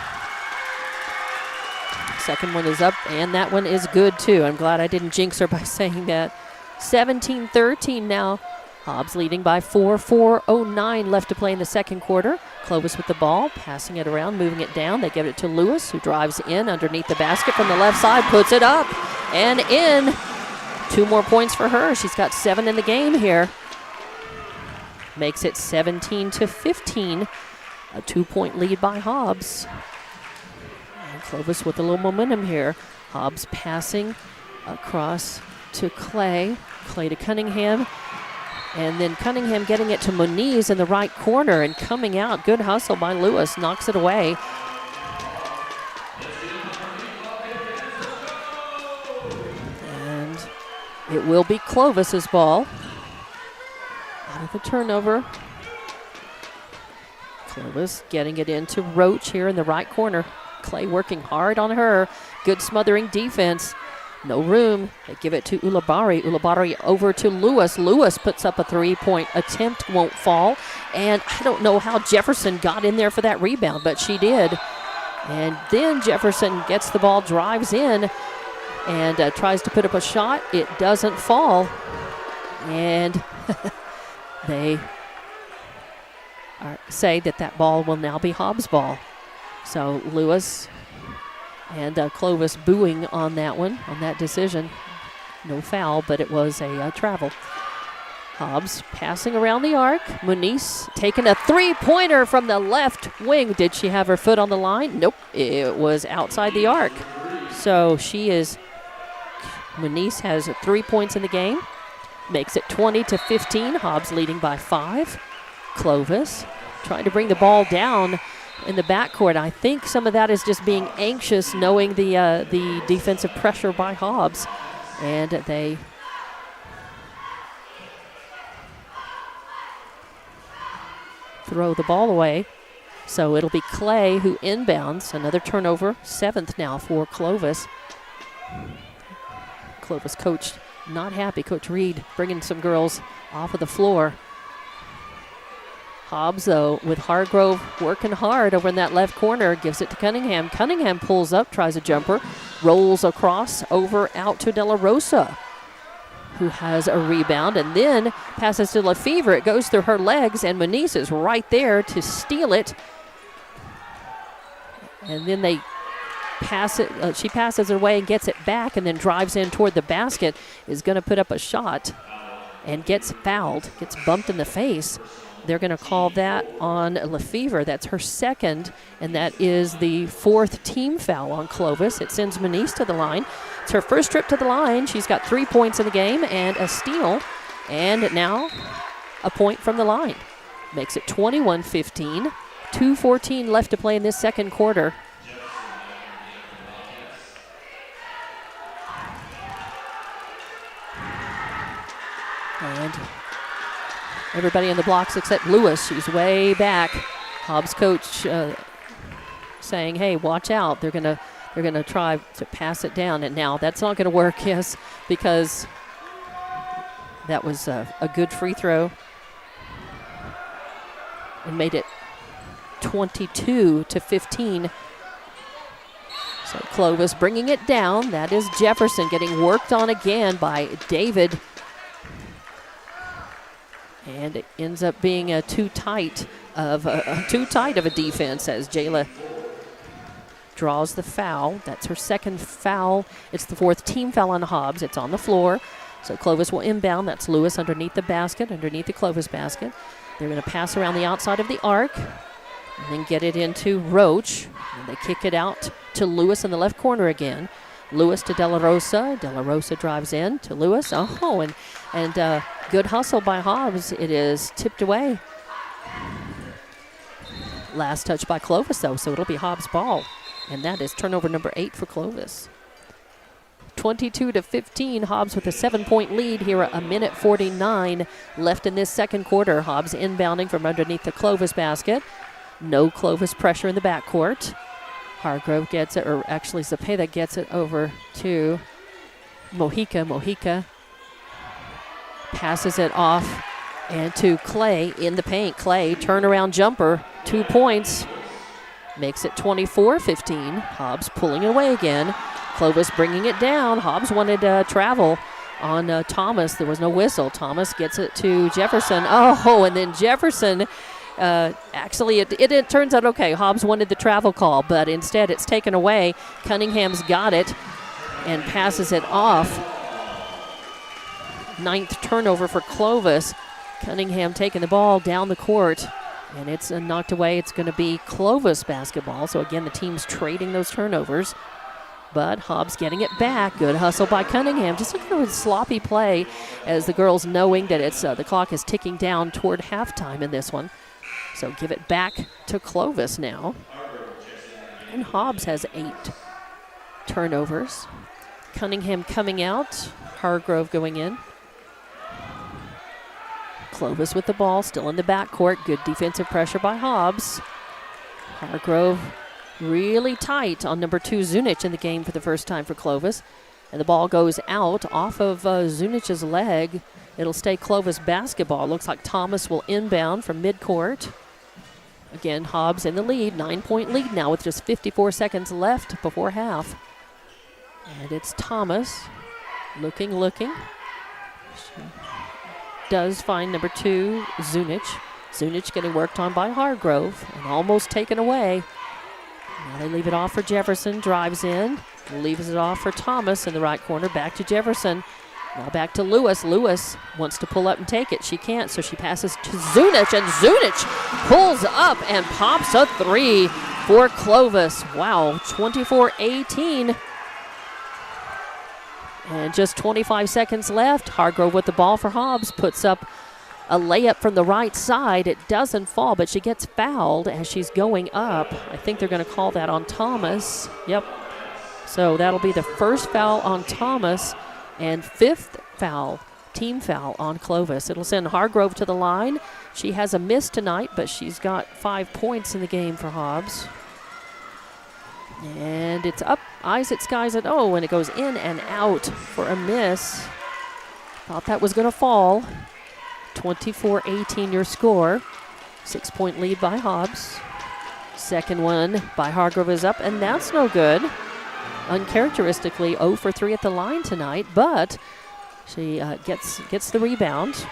Second one is up, and that one is good too. I'm glad I didn't jinx her by saying that. 17-13 now. Hobbs leading by 4. 4:09 left to play in the second quarter. Clovis with the ball, passing it around, moving it down. They give it to Lewis, who drives in underneath the basket from the left side, puts it up and in. 2 more points for her. She's got 7 in the game here. Makes it 17-15. A 2-point lead by Hobbs. And Clovis with a little momentum here. Hobbs passing across to Clay. Clay to Cunningham. And then Cunningham getting it to Moniz in the right corner and coming out. Good hustle by Lewis. Knocks it away. And it will be Clovis's ball. Out of the turnover. Clovis getting it into Roach here in the right corner. Clay working hard on her. Good smothering defense. No room. They give it to Ulabari. Ulabari over to Lewis. Lewis puts up a 3-point attempt. Won't fall. And I don't know how Jefferson got in there for that rebound, but she did. And then Jefferson gets the ball, drives in, and tries to put up a shot. It doesn't fall. And they say that ball will now be Hobbs' ball. So Lewis and Clovis booing on that one, on that decision. No foul, but it was a travel. Hobbs passing around the arc. Muniz taking a 3-pointer from the left wing. Did she have her foot on the line? Nope, it was outside the arc. So Muniz has 3 points in the game. Makes it 20-15. Hobbs leading by 5. Clovis trying to bring the ball down in the backcourt. I think some of that is just being anxious, knowing the defensive pressure by Hobbs. And they throw the ball away. So it'll be Clay who inbounds. Another turnover, 7th now for Clovis. Clovis coach not happy. Coach Reed bringing some girls off of the floor. Hobbs, though, with Hargrove working hard over in that left corner, gives it to Cunningham. Cunningham pulls up, tries a jumper, rolls across, over out to De La Rosa, who has a rebound, and then passes to Lefevre. It goes through her legs, and Muniz is right there to steal it. And then they pass it. She passes it away and gets it back, and then drives in toward the basket, is going to put up a shot, and gets fouled, gets bumped in the face. They're going to call that on Lefevre. That's her second, and that is the 4th team foul on Clovis. It sends Muniz to the line. It's her first trip to the line. She's got 3 points in the game and a steal, and now a point from the line. Makes it 21-15. 2:14 left to play in this second quarter. And everybody in the blocks except Lewis. She's way back. Hobbs coach saying, "Hey, watch out! They're gonna try to pass it down." And now that's not going to work. Yes, because that was a good free throw and made it 22-15. So Clovis bringing it down. That is Jefferson getting worked on again by David. And it ends up being too tight of a defense as Jayla draws the foul. That's her second foul. It's the fourth team foul on Hobbs. It's on the floor. So Clovis will inbound. That's Lewis underneath the basket, underneath the Clovis basket. They're going to pass around the outside of the arc and then get it into Roach. And they kick it out to Lewis in the left corner again. Lewis to De La Rosa. De La Rosa drives in to Lewis. Oh, and good hustle by Hobbs. It is tipped away. Last touch by Clovis, though, so it'll be Hobbs' ball. And that is turnover number 8 for Clovis. 22-15, Hobbs with a 7-point lead here, a minute 49 left in this second quarter. Hobbs inbounding from underneath the Clovis basket. No Clovis pressure in the backcourt. Hargrove gets it, or actually Zepeda gets it over to Mojica. Mojica passes it off and to Clay in the paint. Clay, turnaround jumper, 2 points. Makes it 24-15. Hobbs pulling it away again. Clovis bringing it down. Hobbs wanted travel on Thomas. There was no whistle. Thomas gets it to Jefferson. Oh, and then Jefferson, actually it turns out okay. Hobbs wanted the travel call, but instead it's taken away. Cunningham's got it and passes it off. 9th turnover for Clovis. Cunningham taking the ball down the court, and it's knocked away. It's going to be Clovis basketball. So again, the team's trading those turnovers. But Hobbs getting it back. Good hustle by Cunningham. Just looking at a sloppy play as the girls knowing that it's the clock is ticking down toward halftime in this one. So give it back to Clovis now. And Hobbs has 8 turnovers. Cunningham coming out. Hargrove going in. Clovis with the ball, still in the backcourt. Good defensive pressure by Hobbs. Hargrove really tight on number 2 Zunic in the game for the first time for Clovis. And the ball goes out off of Zunic's leg. It'll stay Clovis basketball. Looks like Thomas will inbound from midcourt. Again, Hobbs in the lead, 9-point lead now with just 54 seconds left before half. And it's Thomas looking. She does find number 2, Zunic. Zunic getting worked on by Hargrove and almost taken away. Now they leave it off for Jefferson, drives in, leaves it off for Thomas in the right corner, back to Jefferson. Now back to Lewis. Lewis wants to pull up and take it. She can't, so she passes to Zunic, and Zunic pulls up and pops a 3 for Clovis. Wow, 24-18. And just 25 seconds left. Hargrove with the ball for Hobbs, puts up a layup from the right side. It doesn't fall, but she gets fouled as she's going up. I think they're going to call that on Thomas. Yep. So that'll be the first foul on Thomas and 5th foul, team foul on Clovis. It'll send Hargrove to the line. She has a miss tonight, but she's got 5 points in the game for Hobbs. And it's up, eyes it, skies it, and it goes in and out for a miss. Thought that was going to fall. 24-18 your score. 6-point lead by Hobbs. Second one by Hargrove is up, and that's no good. Uncharacteristically 0 for 3 at the line tonight, but she gets the rebound.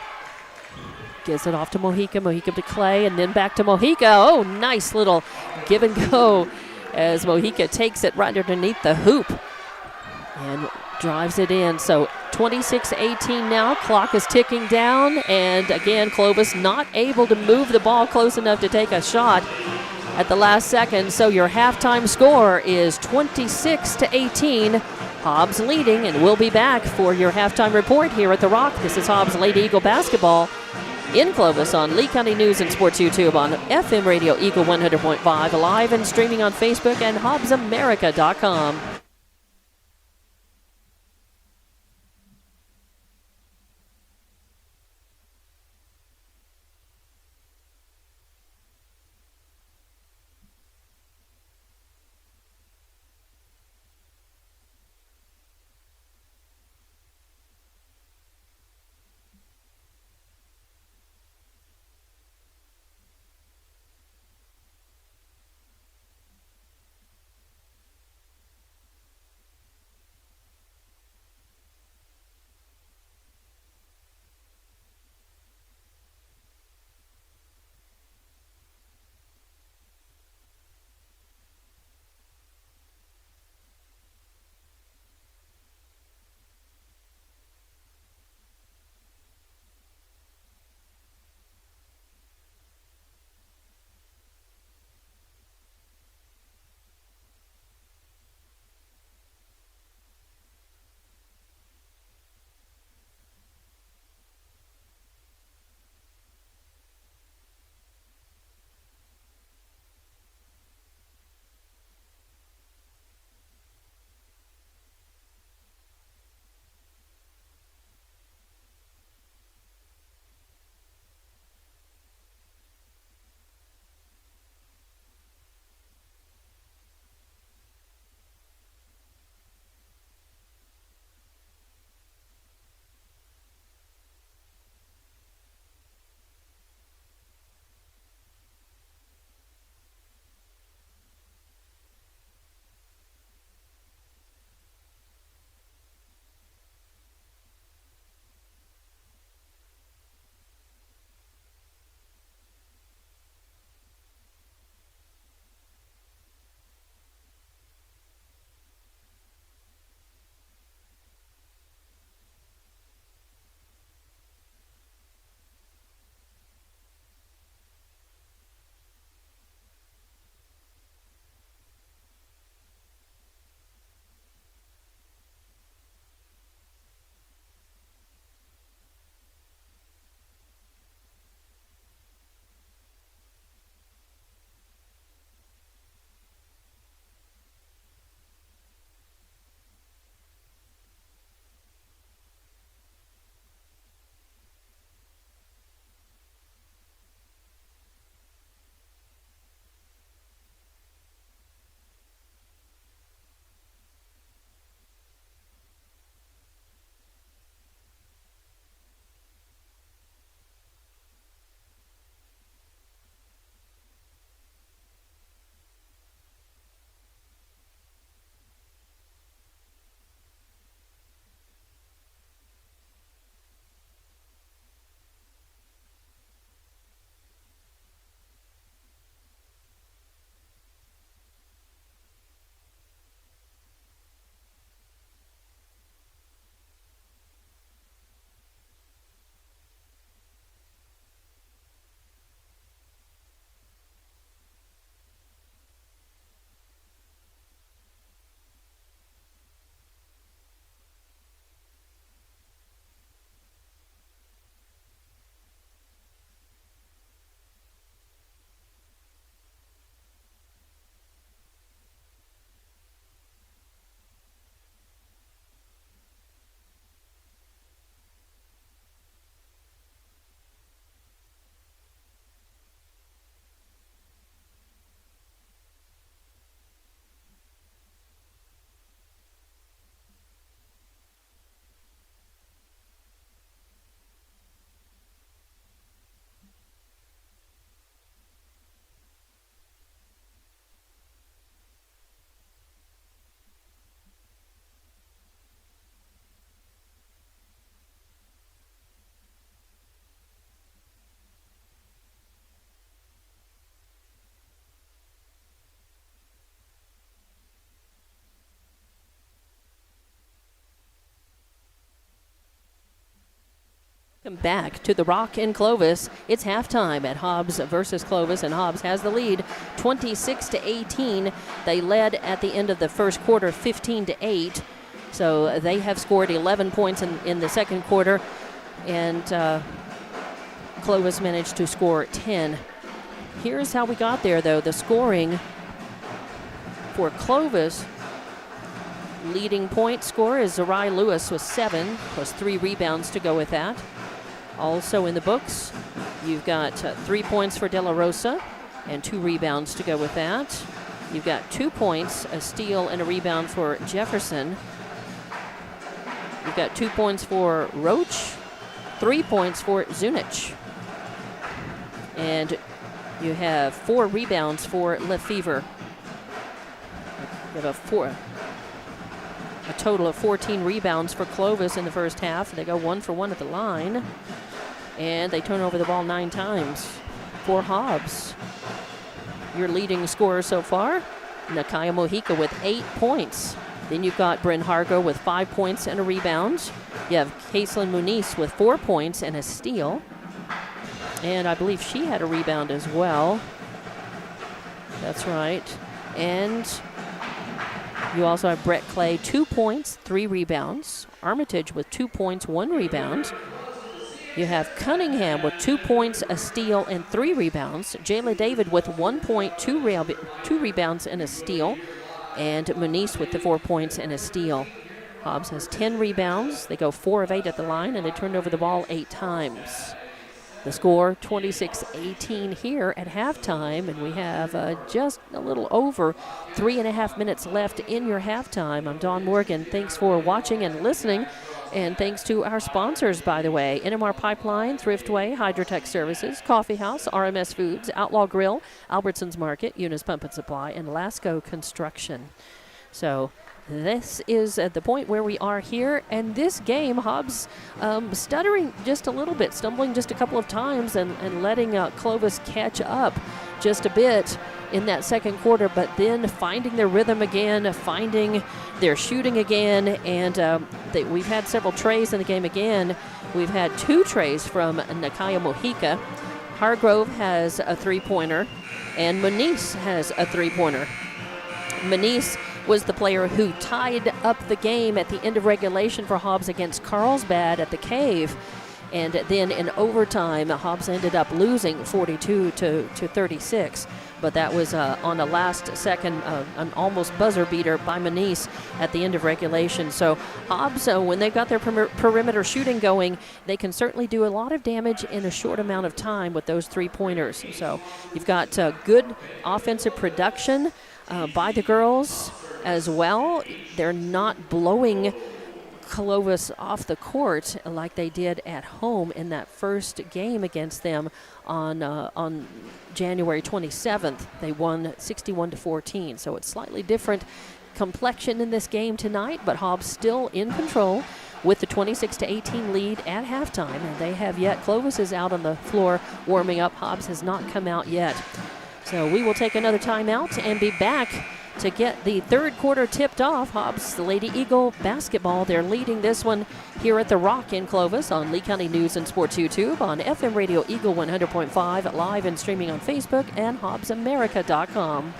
Gives it off to Mojica. Mojica to Clay, and then back to Mojica. Oh, nice little give and go as Mojica takes it right underneath the hoop and drives it in. So 26-18 now. Clock is ticking down, and again, Clovis not able to move the ball close enough to take a shot at the last second. So your halftime score is 26-18. Hobbs leading, and we'll be back for your halftime report here at The Rock. This is Hobbs Lady Eagle basketball in Clovis on Lee County News and Sports YouTube on FM Radio Eagle 100.5, live and streaming on Facebook and HobbsAmerica.com. Welcome back to the Rock in Clovis. It's halftime at Hobbs versus Clovis, and Hobbs has the lead 26-18. They led at the end of the first quarter 15-8. So they have scored 11 points in the second quarter, and Clovis managed to score 10. Here's how we got there, though. The scoring for Clovis, leading point scorer is Zarai Lewis with 7, plus 3 rebounds to go with that. Also in the books, you've got 3 points for De La Rosa and 2 rebounds to go with that. You've got 2 points, a steal, and a rebound for Jefferson. You've got 2 points for Roach, 3 points for Zunich. And you have 4 rebounds for Lefevre. You have a total of 14 rebounds for Clovis in the first half. They go 1 for 1 at the line, and they turn over the ball 9 times for Hobbs. Your leading scorer so far, Nakaya Mojica with 8 points. Then you've got Bryn Hargo with 5 points and a rebound. You have Kaitlin Muniz with 4 points and a steal. And I believe she had a rebound as well. That's right. And you also have Brett Clay, 2 points, 3 rebounds. Armitage with 2 points, 1 rebound. You have Cunningham with 2 points, a steal, and 3 rebounds. Jayla David with 1 point, 2 rebounds, and a steal. And Muniz with the 4 points and a steal. Hobbs has 10 rebounds. They go 4 of 8 at the line, and they turned over the ball 8 times. The score, 26-18 here at halftime, and we have just a little over 3.5 minutes left in your halftime. I'm Dawn Morgan. Thanks for watching and listening, and thanks to our sponsors, by the way, NMR Pipeline, Thriftway, Hydrotech Services, Coffee House, RMS Foods, Outlaw Grill, Albertsons Market, Eunice Pump and Supply, and Lasco Construction. So this is at the point where we are here, and this game, Hobbs stuttering just a little bit, stumbling just a couple of times, and letting Clovis catch up just a bit in that second quarter, but then finding their rhythm again, finding their shooting again, and we've had several trays in the game again. We've had 2 trays from Nakaya Mojica. Hargrove has a 3-pointer, and Muniz has a 3-pointer. Muniz was the player who tied up the game at the end of regulation for Hobbs against Carlsbad at the Cave. And then in overtime, Hobbs ended up losing 42-36. But that was on the last second, an almost buzzer beater by Muniz at the end of regulation. So Hobbs, when they've got their perimeter shooting going, they can certainly do a lot of damage in a short amount of time with those 3-pointers. So you've got good offensive production by the girls as well. They're not blowing Clovis off the court like they did at home in that first game against them on January 27th. They won 61-14, so it's slightly different complexion in this game tonight, but Hobbs still in control with the 26-18 lead at halftime, and they have yet. Clovis is out on the floor warming up. Hobbs has not come out yet. So we will take another timeout and be back to get the third quarter tipped off. Hobbs, the Lady Eagle basketball, they're leading this one here at the Rock in Clovis on Lee County News and Sports YouTube, on FM Radio Eagle 100.5, live and streaming on Facebook and HobbsAmerica.com.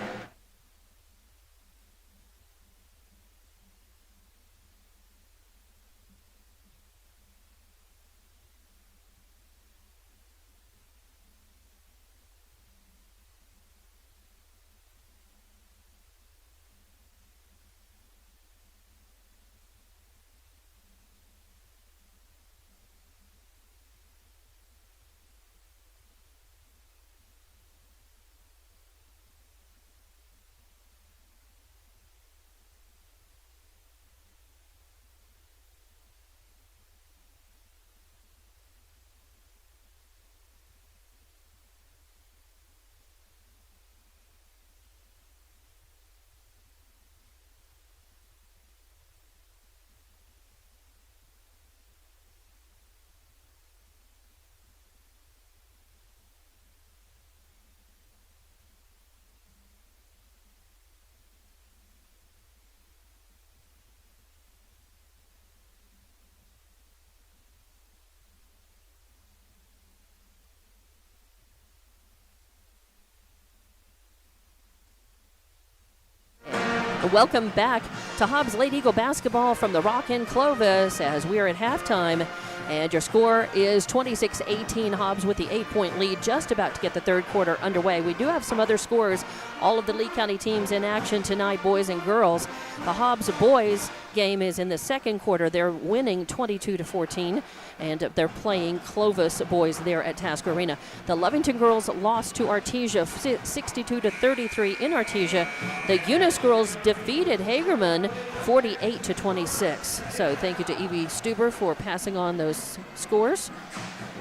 Welcome back to Hobbs Lady Eagle basketball from the Rock in Clovis as we are at halftime. And your score is 26-18, Hobbs with the 8-point lead, just about to get the third quarter underway. We do have some other scores. All of the Lee County teams in action tonight, boys and girls. The Hobbs boys game is in the second quarter. They're winning 22-14, and they're playing Clovis boys there at Tasker Arena. The Lovington girls lost to Artesia 62-33 in Artesia. The Eunice girls defeated Hagerman 48-26. So thank you to Evie Stuber for passing on those scores.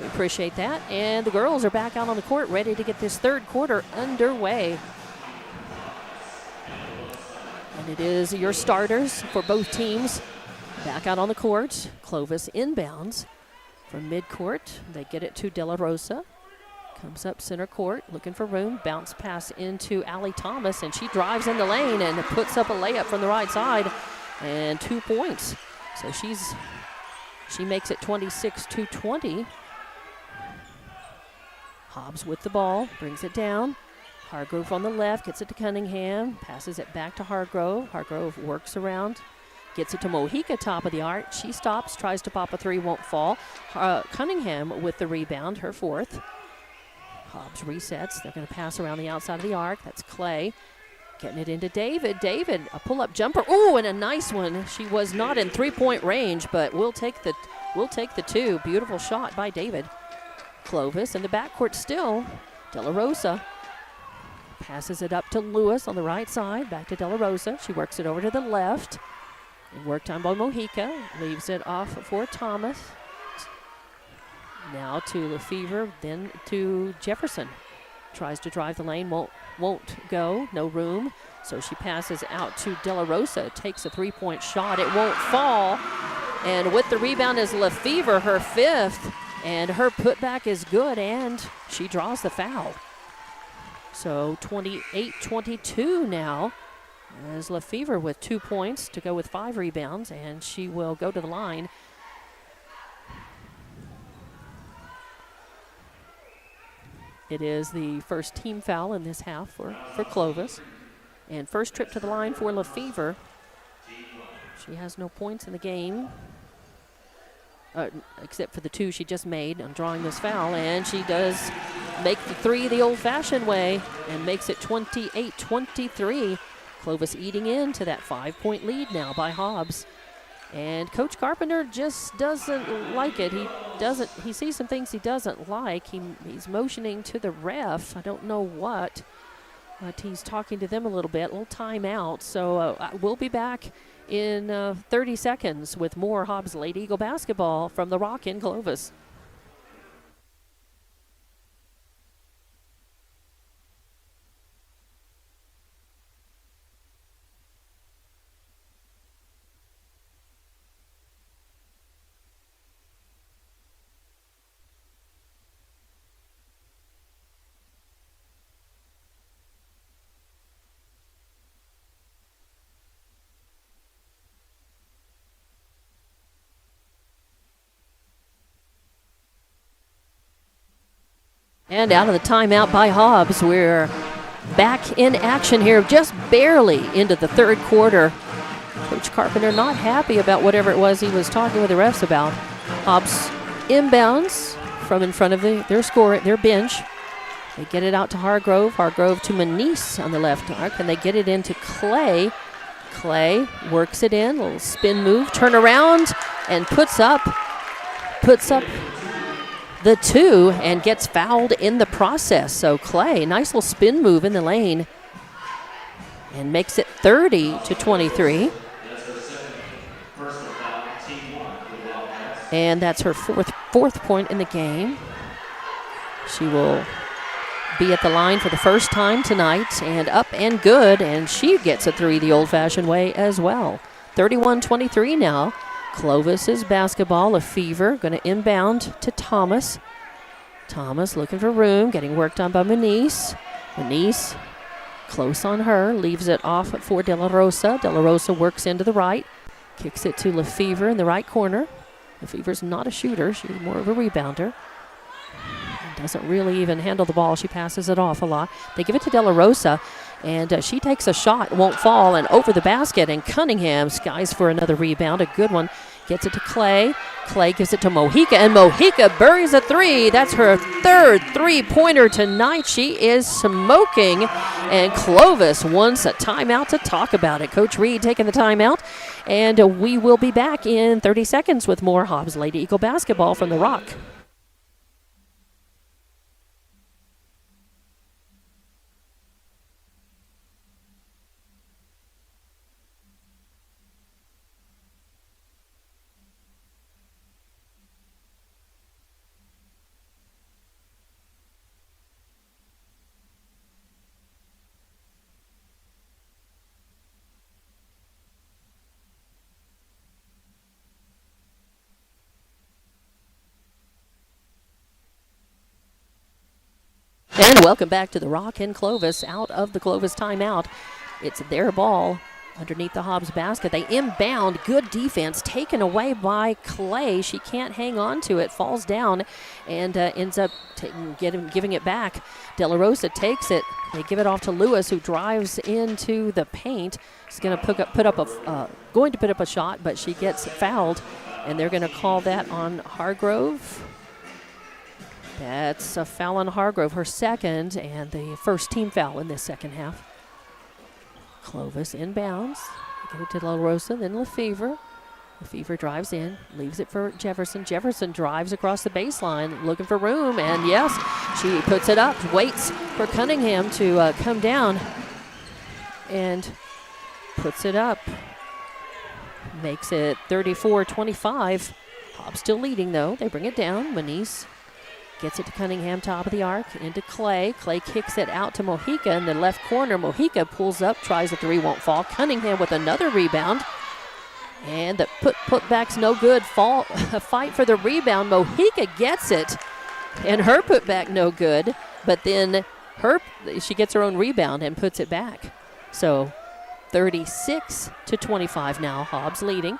We appreciate that. And the girls are back out on the court ready to get this third quarter underway. And it is your starters for both teams back out on the court. Clovis inbounds from midcourt. They get it to De La Rosa. Comes up center court, looking for room. Bounce pass into Allie Thomas, and she drives in the lane and puts up a layup from the right side. And 2 points. So she makes it 26-20. Hobbs with the ball, brings it down. Hargrove on the left, gets it to Cunningham, passes it back to Hargrove. Hargrove works around, gets it to Mojica, top of the arc. She stops, tries to pop a three, won't fall. Cunningham with the rebound, her fourth. Hobbs resets. They're going to pass around the outside of the arc. That's Clay. Getting it into David. David, a pull-up jumper. Ooh, and a nice one. She was not in three-point range, but we'll take the two. Beautiful shot by David. Clovis in the backcourt still. De La Rosa passes it up to Lewis on the right side. Back to De La Rosa. She works it over to the left. And work time by Mojica. Leaves it off for Thomas. Now to Lefevre, then to Jefferson. Tries to drive the lane, won't go, no room. So she passes out to De La Rosa, takes a three-point shot. It won't fall. And with the rebound is Lefevre, her fifth. And her putback is good, and she draws the foul. So 28-22 now, as Lefevre with 2 points to go with 5 rebounds, and she will go to the line. It is the first team foul in this half for Clovis. And first trip to the line for Lefevre. She has no points in the game, except for the 2 she just made on drawing this foul. And she does make the 3 the old-fashioned way and makes it 28-23. Clovis eating into that 5-point lead now by Hobbs. And Coach Carpenter just doesn't like it. He sees some things he doesn't like. He's motioning to the ref. I don't know what, but he's talking to them a little bit, a little timeout. So we'll be back in 30 seconds with more Hobbs Lady Eagle basketball from the Rock in Clovis. And out of the timeout by Hobbs, we're back in action here, just barely into the third quarter. Coach Carpenter not happy about whatever it was he was talking with the refs about. Hobbs inbounds from in front of their bench. They get it out to Hargrove. Hargrove to Manise on the left arc, and they get it into Clay. Clay works it in, a little spin move, turn around, and puts up the 2 and gets fouled in the process. So Clay, nice little spin move in the lane and makes it 30-23. And that's her fourth point in the game. She will be at the line for the first time tonight and up and good, and she gets a 3 the old-fashioned way as well. 31-23 now. Clovis's basketball. Lefevre going to inbound to Thomas. Thomas looking for room, getting worked on by Manise. Manise close on her, leaves it off for De La Rosa. De La Rosa works into the right, kicks it to Lefevre in the right corner. Lefevre's not a shooter, she's more of a rebounder. Doesn't really even handle the ball. She passes it off a lot. They give it to De La Rosa, And she takes a shot, won't fall, and over the basket. And Cunningham skies for another rebound, a good one. Gets it to Clay. Clay gives it to Mojica, and Mojica buries a three. That's her third three-pointer tonight. She is smoking, and Clovis wants a timeout to talk about it. Coach Reed taking the timeout, and we will be back in 30 seconds with more Hobbs Lady Eagle basketball from the Rock. And welcome back to the Rock and Clovis out of the Clovis timeout. It's their ball underneath the Hobbs basket. They inbound, good defense, taken away by Clay. She can't hang on to it, falls down, and ends up giving it back. De La Rosa takes it. They give it off to Lewis, who drives into the paint. She's going to put up a shot, but she gets fouled, and they're going to call that on Hargrove. That's a foul on Hargrove, her second, and the first team foul in this second half. Clovis inbounds. Give it to De La Rosa, then Lefevre. Lefevre drives in, leaves it for Jefferson. Jefferson drives across the baseline, looking for room, and yes, she puts it up, waits for Cunningham to come down, and puts it up. Makes it 34-25. Hobbs still leading, though. They bring it down. Manice gets it to Cunningham, top of the arc, into Clay. Clay kicks it out to Mojica in the left corner. Mojica pulls up, tries a three, won't fall. Cunningham with another rebound. And the putback's no good. A fight for the rebound. Mojica gets it. And her putback no good. But then she gets her own rebound and puts it back. So 36-25 now. Hobbs leading.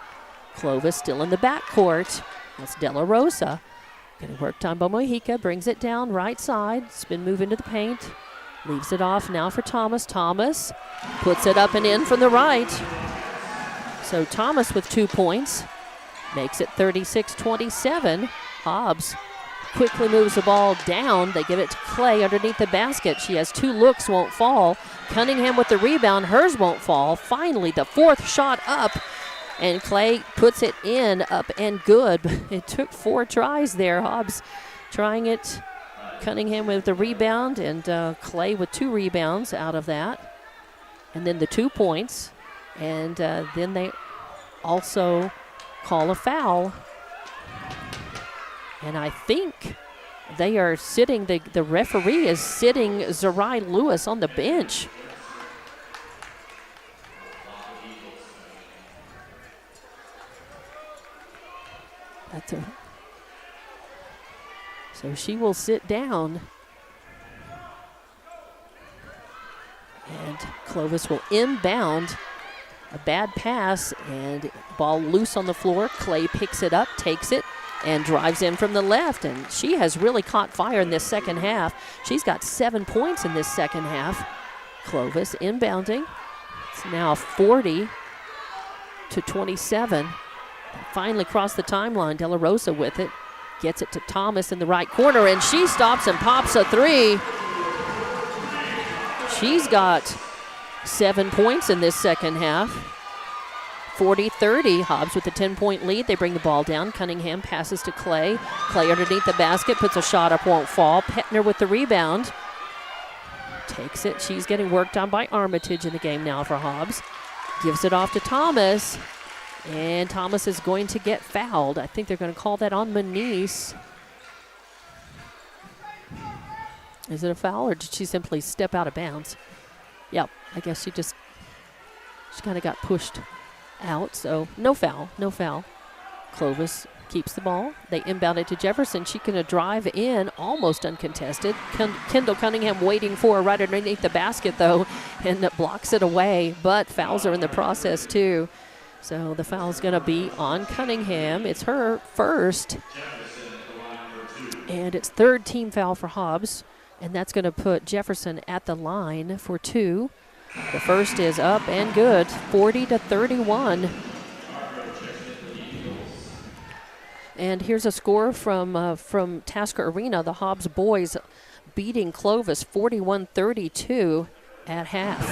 Clovis still in the backcourt. That's De La Rosa. Getting worked on by Mojica, brings it down right side, spin move into the paint, leaves it off now for Thomas. Thomas puts it up and in from the right. So Thomas with 2 points makes it 36-27. Hobbs quickly moves the ball down. They give it to Clay underneath the basket. She has 2 looks, won't fall. Cunningham with the rebound, hers won't fall. Finally, the fourth shot up. And Clay puts it in, up and good. It took 4 tries there. Hobbs trying it. Cunningham with the rebound, and Clay with 2 rebounds out of that. And then the 2 points. And then they also call a foul. And I think they are sitting, the referee is sitting Zerai Lewis on the bench. So she will sit down. And Clovis will inbound. A bad pass, and ball loose on the floor. Clay picks it up, takes it, and drives in from the left. And she has really caught fire in this second half. She's got 7 points in this second half. Clovis inbounding. It's now 40-27. Finally crossed the timeline. De La Rosa with it. Gets it to Thomas in the right corner, and she stops and pops a three. She's got 7 points in this second half. 40-30. Hobbs with a 10-point lead. They bring the ball down. Cunningham passes to Clay. Clay underneath the basket, puts a shot up, won't fall. Petner with the rebound. Takes it. She's getting worked on by Armitage in the game now for Hobbs. Gives it off to Thomas. And Thomas is going to get fouled. I think they're going to call that on Manice. Is it a foul, or did she simply step out of bounds? Yep, I guess she kind of got pushed out, so no foul. Clovis keeps the ball. They inbound it to Jefferson. She's going to drive in, almost uncontested. Kendall Cunningham waiting for her right underneath the basket, though, and blocks it away, but fouls her in the process, too. So the foul's going to be on Cunningham. It's her first. And it's third team foul for Hobbs. And that's going to put Jefferson at the line for 2. The first is up and good, 40-31. And here's a score from Tasker Arena. The Hobbs boys beating Clovis 41-32 at half.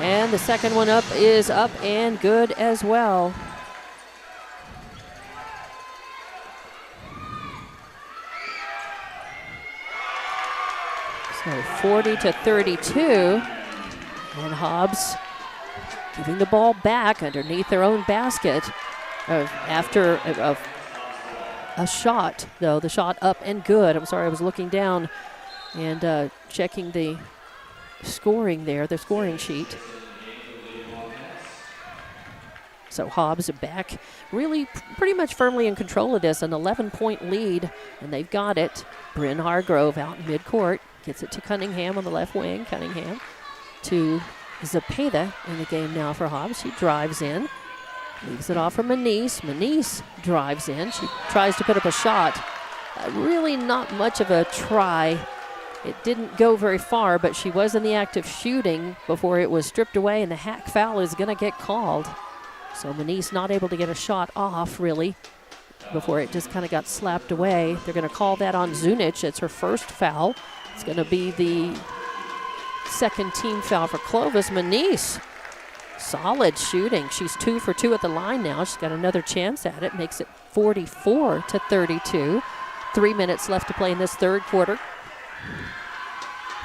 And the second one up is up and good as well. So 40-32. And Hobbs giving the ball back underneath their own basket after a shot, though. The shot up and good. I'm sorry, I was looking down and checking the scoring there, the scoring sheet. So Hobbs back really pretty much firmly in control of this, an 11-point lead, and they've got it. Bryn Hargrove out in midcourt, gets it to Cunningham on the left wing. Cunningham to Zepeda in the game now for Hobbs. She drives in, leaves it off for Manise. Manise drives in. She tries to put up a shot. Really not much of a try. It didn't go very far, but she was in the act of shooting before it was stripped away, and the hack foul is going to get called. So Manise not able to get a shot off, really, before it just kind of got slapped away. They're going to call that on Zunic. It's her first foul. It's going to be the second team foul for Clovis. Manise, solid shooting. She's 2 for 2 at the line now. She's got another chance at it. Makes it 44-32. 3 minutes left to play in this third quarter.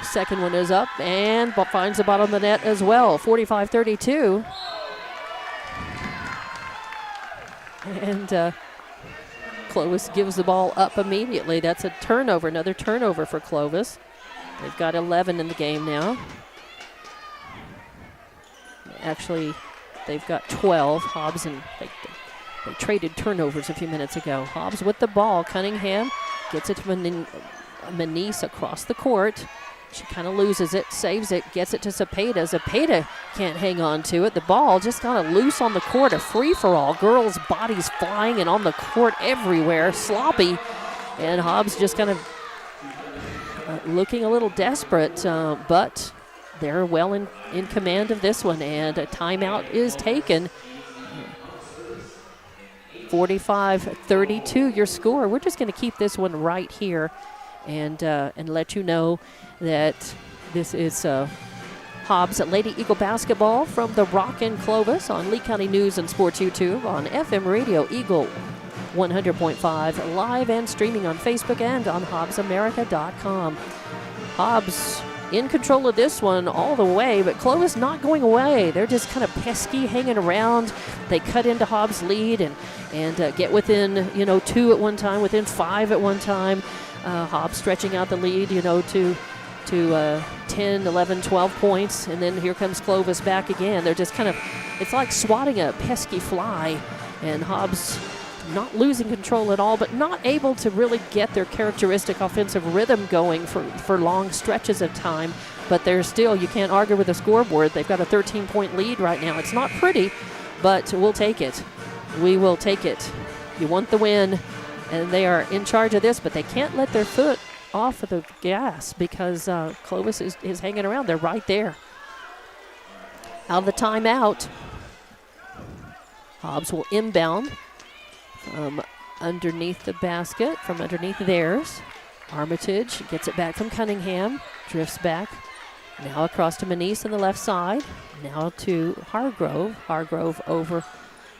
Second one is up and finds the bottom of the net as well. 45-32. And Clovis gives the ball up immediately. That's a turnover, another turnover for Clovis. They've got 11 in the game now. Actually, they've got 12. Hobbs and they traded turnovers a few minutes ago. Hobbs with the ball. Cunningham gets it to Manise across the court. She kind of loses it, saves it, gets it to Zepeda. Zepeda can't hang on to it. The ball just kind of loose on the court, a free-for-all. Girls' bodies flying and on the court everywhere, sloppy. And Hobbs just kind of looking a little desperate, but they're well in command of this one, and a timeout is taken. 45-32 your score. We're just going to keep this one right here and let you know that this is Hobbs at Lady Eagle basketball from the Rock in Clovis on Lee County News and Sports YouTube, on FM Radio Eagle 100.5, live and streaming on Facebook and on HobbsAmerica.com. Hobbs in control of this one all the way, but Clovis not going away. They're just kind of pesky, hanging around. They cut into Hobbs' lead and get within 2 at one time, within 5 at one time. Hobbs stretching out the lead, to 10, 11, 12 points, and then here comes Clovis back again. They're just kind of, it's like swatting a pesky fly, and Hobbs not losing control at all, but not able to really get their characteristic offensive rhythm going for long stretches of time. But they're still, you can't argue with the scoreboard. They've got a 13-point lead right now. It's not pretty, but we'll take it. We will take it. You want the win, and they are in charge of this, but they can't let their foot off of the gas because Clovis is hanging around. They're right there. Out of the timeout, Hobbs will inbound from underneath the basket, from underneath theirs. Armitage gets it back from Cunningham, drifts back. Now across to Manise on the left side. Now to Hargrove. Hargrove over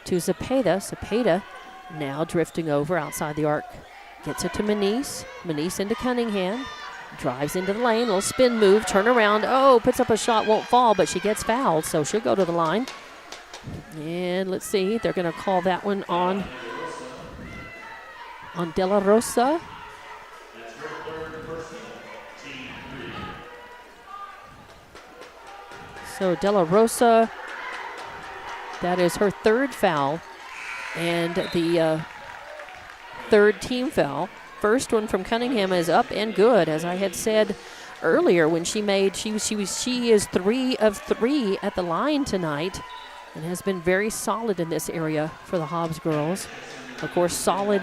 to Zepeda. Zepeda now drifting over outside the arc. Gets it to Manise. Manise into Cunningham. Drives into the lane. Little spin move. Turn around. Oh, puts up a shot. Won't fall, but she gets fouled, so she'll go to the line. And let's see. They're going to call that one on De La Rosa. So De La Rosa, that is her third foul, and the third team foul. First one from Cunningham is up and good. As I had said earlier, when she is 3 of 3 at the line tonight, and has been very solid in this area for the Hobbs girls. Of course, solid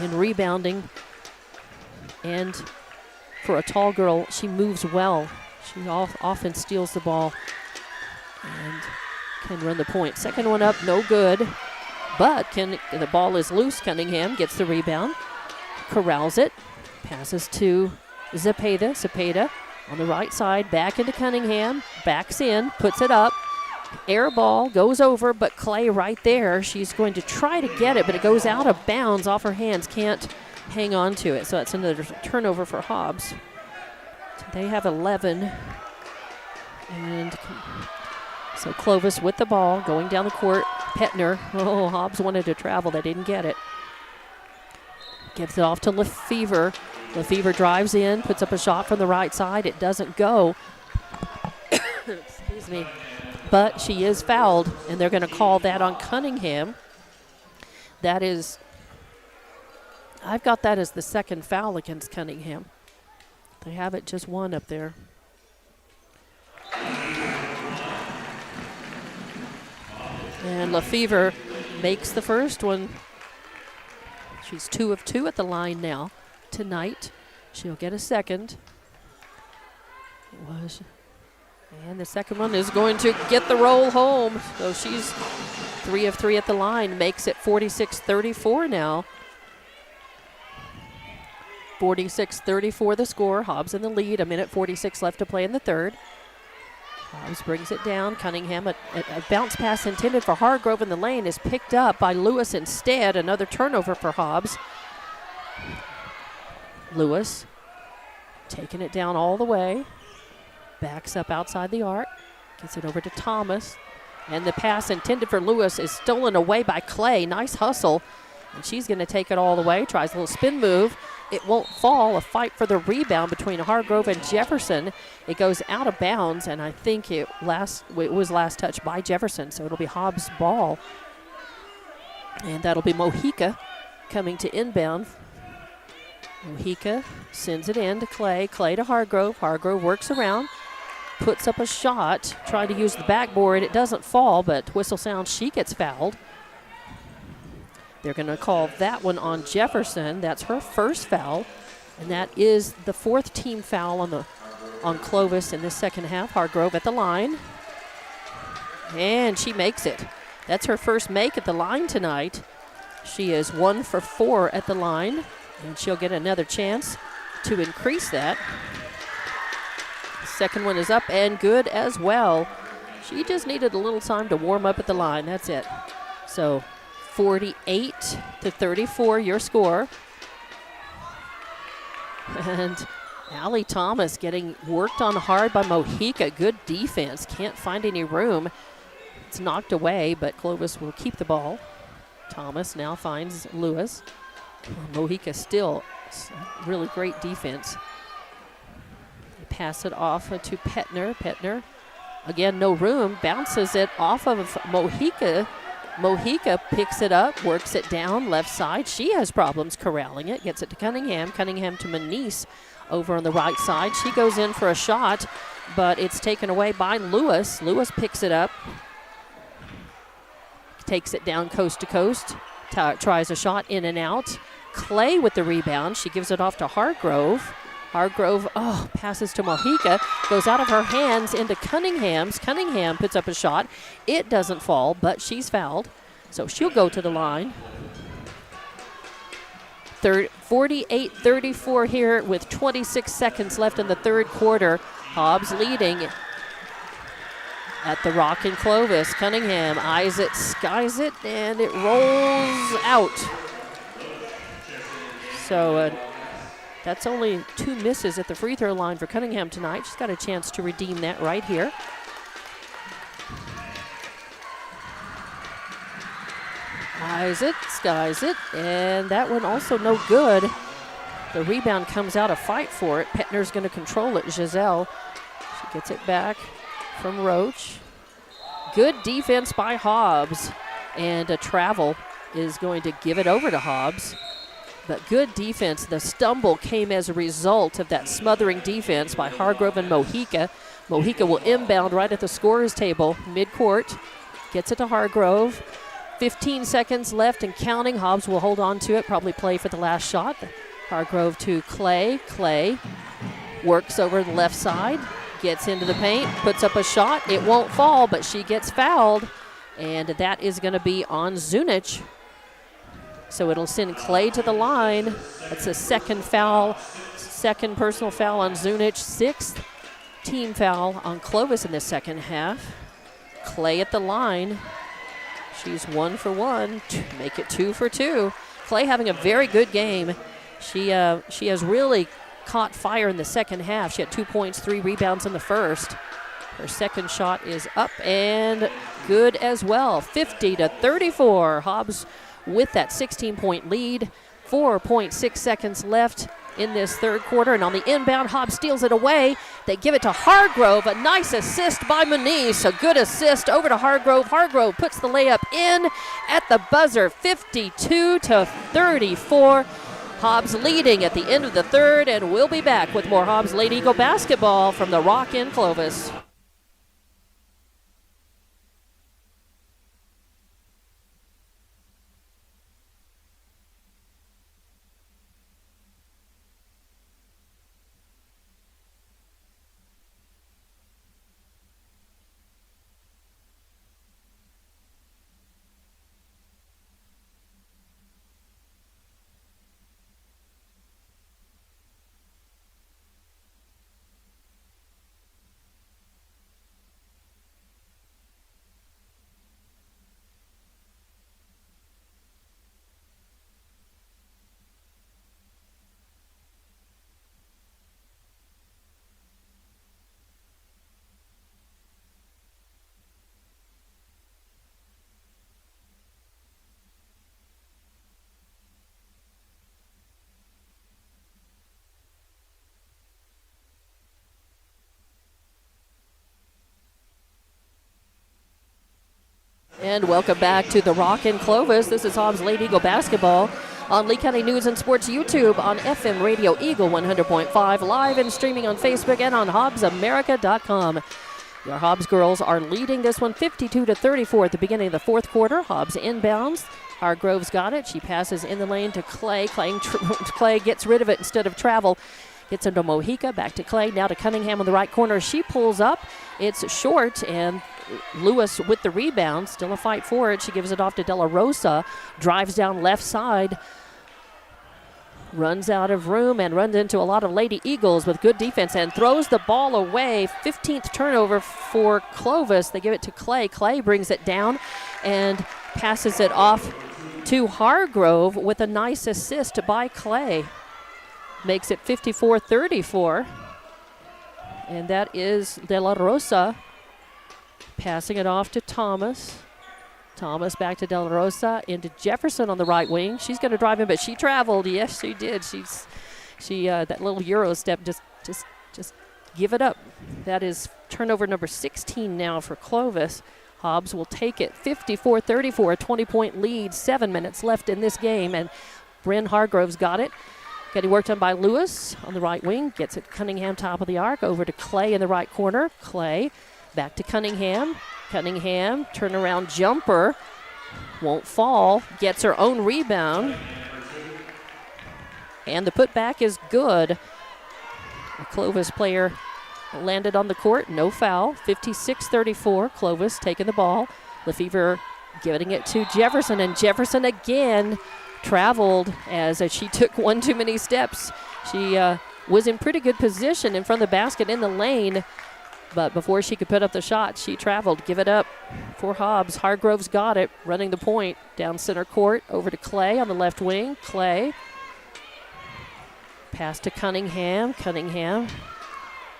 in rebounding, and for a tall girl, she moves well. She often steals the ball and can run the point. Second one up, no good. But the ball is loose. Cunningham gets the rebound, corrals it, passes to Zepeda. Zepeda on the right side, back into Cunningham, backs in, puts it up. Air ball goes over, but Clay right there. She's going to try to get it, but it goes out of bounds off her hands. Can't hang on to it. So that's another turnover for Hobbs. They have 11. And so Clovis with the ball, going down the court. Petner. Oh, Hobbs wanted to travel. They didn't get it. Gives it off to Lefevre. Lefevre drives in, puts up a shot from the right side. It doesn't go. Excuse me. But she is fouled, and they're going to call that on Cunningham. That is, I've got that as the second foul against Cunningham. They have it just one up there. And Lefevre makes the first one. She's 2 of 2 at the line now tonight. She'll get a second. It was. And the second one is going to get the roll home. So she's 3 of 3 at the line, makes it 46-34 now. 46-34 the score. Hobbs in the lead. 1:46 left to play in the third. Hobbs brings it down. Cunningham, a bounce pass intended for Hargrove in the lane is picked up by Lewis instead. Another turnover for Hobbs. Lewis taking it down all the way. Backs up outside the arc. Gets it over to Thomas. And the pass intended for Lewis is stolen away by Clay. Nice hustle. And she's going to take it all the way. Tries a little spin move. It won't fall. A fight for the rebound between Hargrove and Jefferson. It goes out of bounds, and I think it was last touched by Jefferson, so it'll be Hobbs' ball. And that'll be Mojica coming to inbound. Mojica sends it in to Clay. Clay to Hargrove. Hargrove works around, puts up a shot, trying to use the backboard. It doesn't fall, but whistle sounds, she gets fouled. They're going to call that one on Jefferson. That's her first foul, and that is the 4th team foul on Clovis in the second half. Hargrove at the line, and she makes it. That's her first make at the line tonight. She is 1 for 4 at the line, and she'll get another chance to increase that. The second one is up and good as well. She just needed a little time to warm up at the line. That's it. So 48-34, your score. And Allie Thomas getting worked on hard by Mojica. Good defense. Can't find any room. It's knocked away, but Clovis will keep the ball. Thomas now finds Lewis. Mojica still really great defense. They pass it off to Petner. Petner, again, no room. Bounces it off of Mojica. Mojica picks it up, works it down, left side. She has problems corralling it. Gets it to Cunningham. Cunningham to Manise over on the right side. She goes in for a shot, but it's taken away by Lewis. Lewis picks it up. Takes it down coast to coast. Tries a shot in and out. Clay with the rebound. She gives it off to Hargrove. Hargrove, passes to Mojica. Goes out of her hands into Cunningham's. Cunningham puts up a shot. It doesn't fall, but she's fouled. So she'll go to the line. 48-34 here with 26 seconds left in the third quarter. Hobbs leading at the Rock in Clovis. Cunningham eyes it, skies it, and it rolls out. So that's only 2 misses at the free throw line for Cunningham tonight. She's got a chance to redeem that right here. Eyes it, skies it, and that one also no good. The rebound comes out, a fight for it. Petner's going to control it. Giselle, she gets it back from Roach. Good defense by Hobbs, and a travel is going to give it over to Hobbs. But good defense. The stumble came as a result of that smothering defense by Hargrove and Mojica. Mojica will inbound right at the scorer's table, midcourt. Gets it to Hargrove. 15 seconds left and counting. Hobbs will hold on to it, probably play for the last shot. Hargrove to Clay. Clay works over the left side. gets into the paint, puts up a shot. It won't fall, but she gets fouled, and that is going to be on Zunic. So it'll send Clay to the line. That's a second foul, second personal foul on Zunic, sixth team foul on Clovis in the second half. Clay at the line. She's 1 for 1, make it 2 for 2. Clay having a very good game. She has really caught fire in the second half. She had 2 points, 3 rebounds in the first. Her second shot is up and good as well. 50-34. Hobbs with that 16-point lead. 4.6 seconds left in this third quarter. And on the inbound, Hobbs steals it away. They give it to Hargrove. A nice assist by Moniz. A good assist over to Hargrove. Hargrove puts the layup in at the buzzer. 52-34. Hobbs leading at the end of the third, and we'll be back with more Hobbs Lady Eagle basketball from the Rock in Clovis. And welcome back to the Rock in Clovis. This is Hobbs Lady Eagle basketball on Lee County News and Sports YouTube, on FM Radio Eagle 100.5, live and streaming on Facebook and on HobbsAmerica.com. Your Hobbs girls are leading this one 52-34 at the beginning of the fourth quarter. Hobbs inbounds. Hargrove's got it. She passes in the lane to Clay. Clay gets rid of it instead of travel. Gets into Mojica, back to Clay, now to Cunningham on the right corner. She pulls up. It's short, and Lewis with the rebound. Still a fight for it. She gives it off to De La Rosa. Drives down left side. Runs out of room and runs into a lot of Lady Eagles with good defense and throws the ball away. 15th turnover for Clovis. They give it to Clay. Clay brings it down and passes it off to Hargrove with a nice assist by Clay. Makes it 54-34. And that is De La Rosa passing it off to Thomas. Thomas back to De La Rosa, into Jefferson on the right wing. She's going to drive in, but she traveled. Yes, she did. She that little Euro step, just give it up. That is turnover number 16 now for Clovis. Hobbs will take it 54-34, a 20-point lead, 7 minutes left in this game, and Bryn Hargrove's got it. Getting worked on by Lewis on the right wing. Gets it Cunningham, top of the arc, over to Clay in the right corner. Clay back to Cunningham. Cunningham, turnaround jumper. Won't fall. Gets her own rebound. And the putback is good. A Clovis player landed on the court. No foul. 56-34. Clovis taking the ball. Lefevre giving it to Jefferson. And Jefferson again traveled as she took one too many steps. She was in pretty good position in front of the basket in the lane, but before she could put up the shot, she traveled. Give it up for Hobbs. Hargrove's got it, running the point down center court, over to Clay on the left wing. Clay, pass to Cunningham. Cunningham,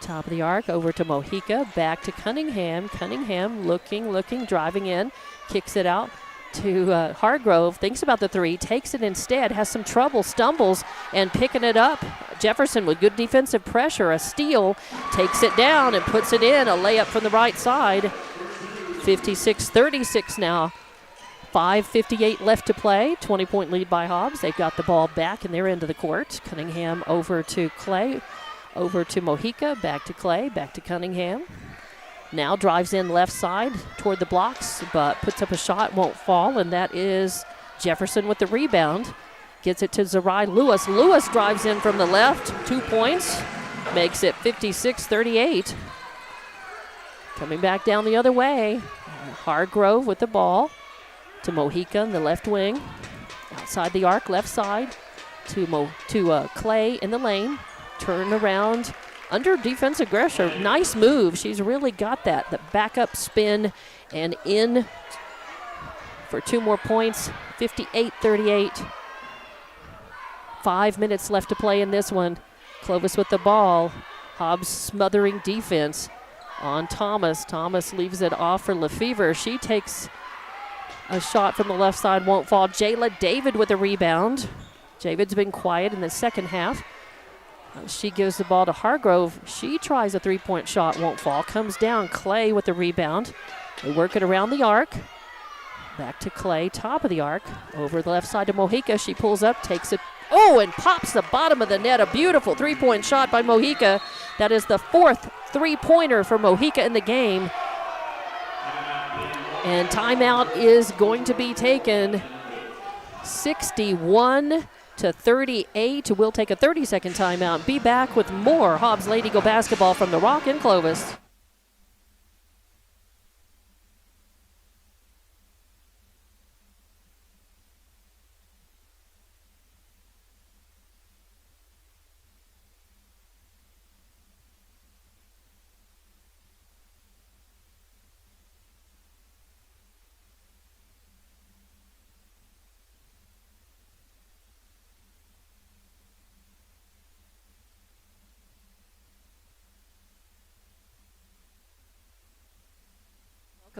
top of the arc, over to Mojica, back to Cunningham. Cunningham looking, driving in, kicks it out to Hargrove, thinks about the three, takes it instead, has some trouble, stumbles, and picking it up. Jefferson with good defensive pressure, a steal, takes it down and puts it in, a layup from the right side. 56-36 now. 5:58 left to play, 20-point lead by Hobbs. They've got the ball back in their end of the court. Cunningham over to Clay, over to Mojica, back to Clay, back to Cunningham. Now drives in left side toward the blocks, but puts up a shot, won't fall, and that is Jefferson with the rebound. Gets it to Zarai Lewis. Lewis drives in from the left, 2 points, makes it 56-38. Coming back down the other way. Hargrove with the ball to Mojica in the left wing. Outside the arc, left side to Clay in the lane. Turn around under defensive pressure. Nice move. She's really got that. The backup spin and in for 2 more points. 58-38. 5 minutes left to play in this one. Clovis with the ball. Hobbs smothering defense on Thomas. Thomas leaves it off for Lefevre. She takes a shot from the left side, won't fall. Jayla David with a rebound. David's been quiet in the second half. She gives the ball to Hargrove. She tries a 3-point shot, won't fall. Comes down. Clay with the rebound. They work it around the arc. Back to Clay, top of the arc. Over the left side to Mojica. She pulls up, takes it. Oh, and pops the bottom of the net. A beautiful 3-point shot by Mojica. That is the 4th 3-pointer for Mojica in the game. And timeout is going to be taken. 61-38. We'll take a 30-second timeout. Be back with more Hobbs Lady Eagle basketball from the Rock in Clovis.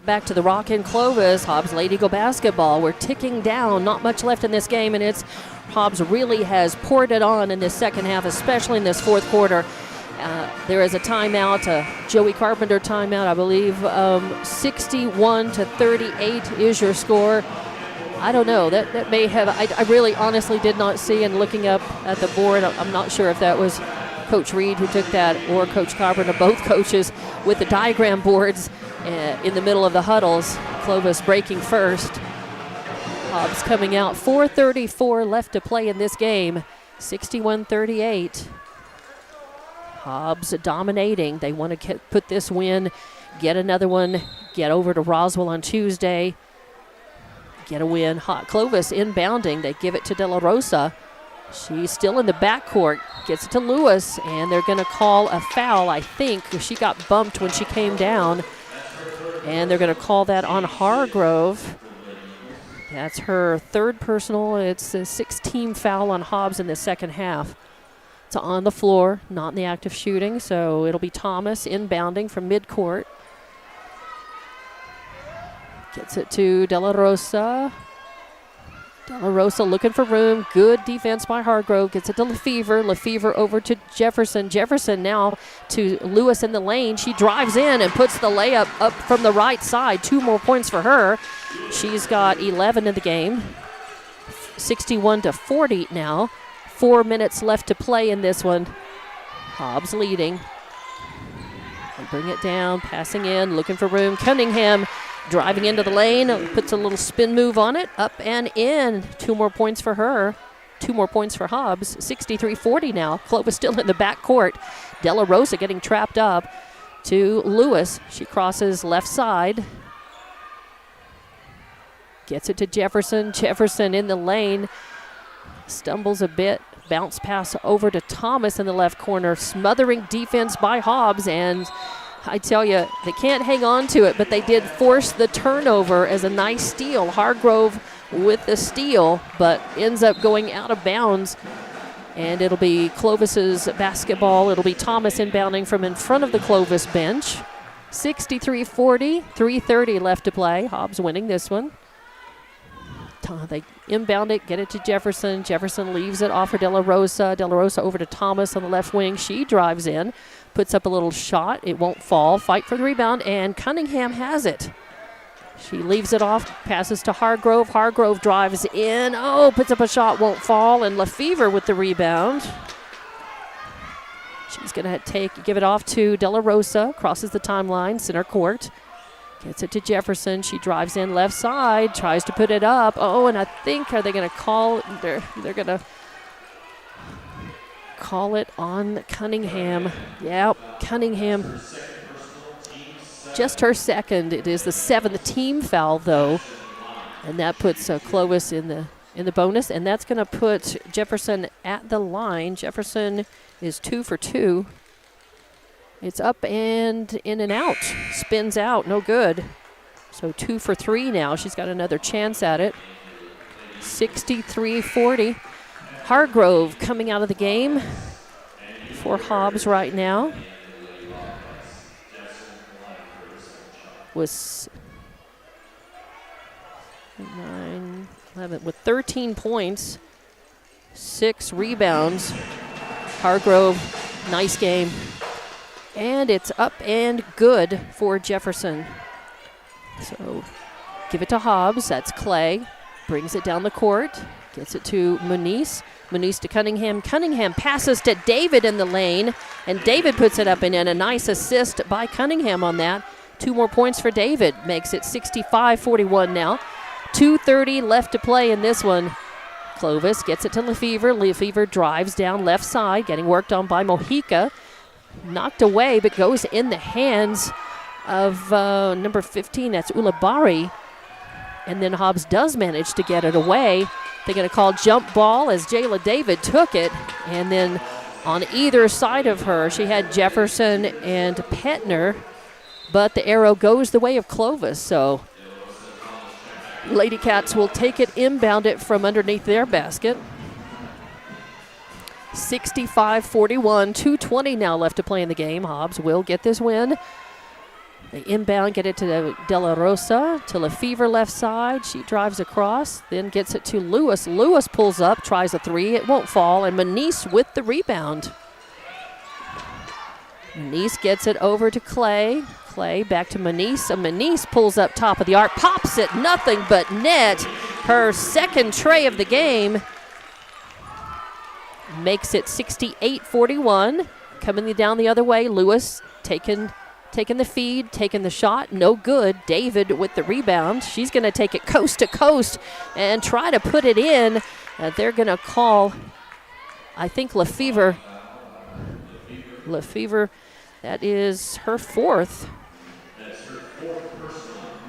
Back to the Rock in Clovis, Hobbs Lady Eagle basketball. We're ticking down, not much left in this game, and it's Hobbs really has poured it on in this second half, especially in this fourth quarter. There is a timeout, a Joey Carpenter timeout, I believe. 61-38 is your score. I don't know, that may have, I really honestly did not see, and looking up at the board, I'm not sure if that was Coach Reed who took that or Coach Carpenter, both coaches with the diagram boards in the middle of the huddles. Clovis breaking first. Hobbs coming out. 4:34 left to play in this game. 61-38. Hobbs dominating. They want to put this win, get another one, get over to Roswell on Tuesday, get a win. Clovis inbounding. They give it to De La Rosa. She's still in the backcourt. Gets it to Lewis, and they're going to call a foul, I think. She got bumped when she came down. And they're going to call that on Hargrove. That's her 3rd personal. It's a 6-team foul on Hobbs in the second half. It's on the floor, not in the act of shooting, so it'll be Thomas inbounding from midcourt. Gets it to De La Rosa. De La Rosa looking for room. Good defense by Hargrove. Gets it to Lefevre. Lefevre over to Jefferson. Jefferson now to Lewis in the lane. She drives in and puts the layup up from the right side. 2 more points for her. She's got 11 in the game. 61-40 now. 4 minutes left to play in this one. Hobbs leading. They bring it down, passing in, looking for room. Cunningham driving into the lane, puts a little spin move on it, up and in. 2 more points for her. 2 more points for Hobbs. 63-40 now. Clovis still in the backcourt. De La Rosa getting trapped up to Lewis. She crosses left side. Gets it to Jefferson. Jefferson in the lane. Stumbles a bit. Bounce pass over to Thomas in the left corner. Smothering defense by Hobbs, and I tell you, they can't hang on to it, but they did force the turnover as a nice steal. Hargrove with the steal, but ends up going out of bounds. And it'll be Clovis's basketball. It'll be Thomas inbounding from in front of the Clovis bench. 63-40, 3:30 left to play. Hobbs winning this one. They inbound it, get it to Jefferson. Jefferson leaves it off for De La Rosa. De La Rosa over to Thomas on the left wing. She drives in, puts up a little shot. It won't fall. Fight for the rebound, and Cunningham has it. She leaves it off, passes to Hargrove. Hargrove drives in. Oh, puts up a shot, won't fall, and Lefevre with the rebound. She's going to give it off to De La Rosa. Crosses the timeline, center court. Gets it to Jefferson. She drives in left side, tries to put it up. Oh, and I think, are they going to call? They're going to call it on Cunningham. Yep, Cunningham just her second. It is the 7th team foul, though, and that puts Clovis in the bonus, and that's going to put Jefferson at the line. Jefferson is 2 for 2. It's up and in and out. Spins out, no good. So 2 for 3 now. She's got another chance at it. 63-40. Hargrove coming out of the game for Hobbs right now. Was 9, 11 with 13 points, 6 rebounds. Hargrove, nice game. And it's up and good for Jefferson. So give it to Hobbs. That's Clay. Brings it down the court. Gets it to Muniz. Muniz to Cunningham. Cunningham passes to David in the lane. And David puts it up and in. A nice assist by Cunningham on that. 2 more points for David. Makes it 65-41 now. 2:30 left to play in this one. Clovis gets it to Lefevre. Lefevre drives down left side. Getting worked on by Mojica. Knocked away, but goes in the hands of number 15. That's Ulabari. And then Hobbs does manage to get it away. They're going to call jump ball as Jayla David took it. And then on either side of her, she had Jefferson and Petner. But the arrow goes the way of Clovis. So Lady Cats will take it, inbound it from underneath their basket. 65-41, 2:20 now left to play in the game. Hobbs will get this win. They inbound, get it to De La Rosa, to Lefevre left side. She drives across, then gets it to Lewis. Lewis pulls up, tries a 3. It won't fall, and Muniz with the rebound. Muniz gets it over to Clay. Clay back to Muniz. And Muniz pulls up top of the arc, pops it, nothing but net. Her second tray of the game. Makes it 68-41. Coming down the other way, Lewis taking the feed, taking the shot, no good. David with the rebound. She's going to take it coast to coast and try to put it in. They're going to call, I think, Lefevre. Lefevre, that is her 4th.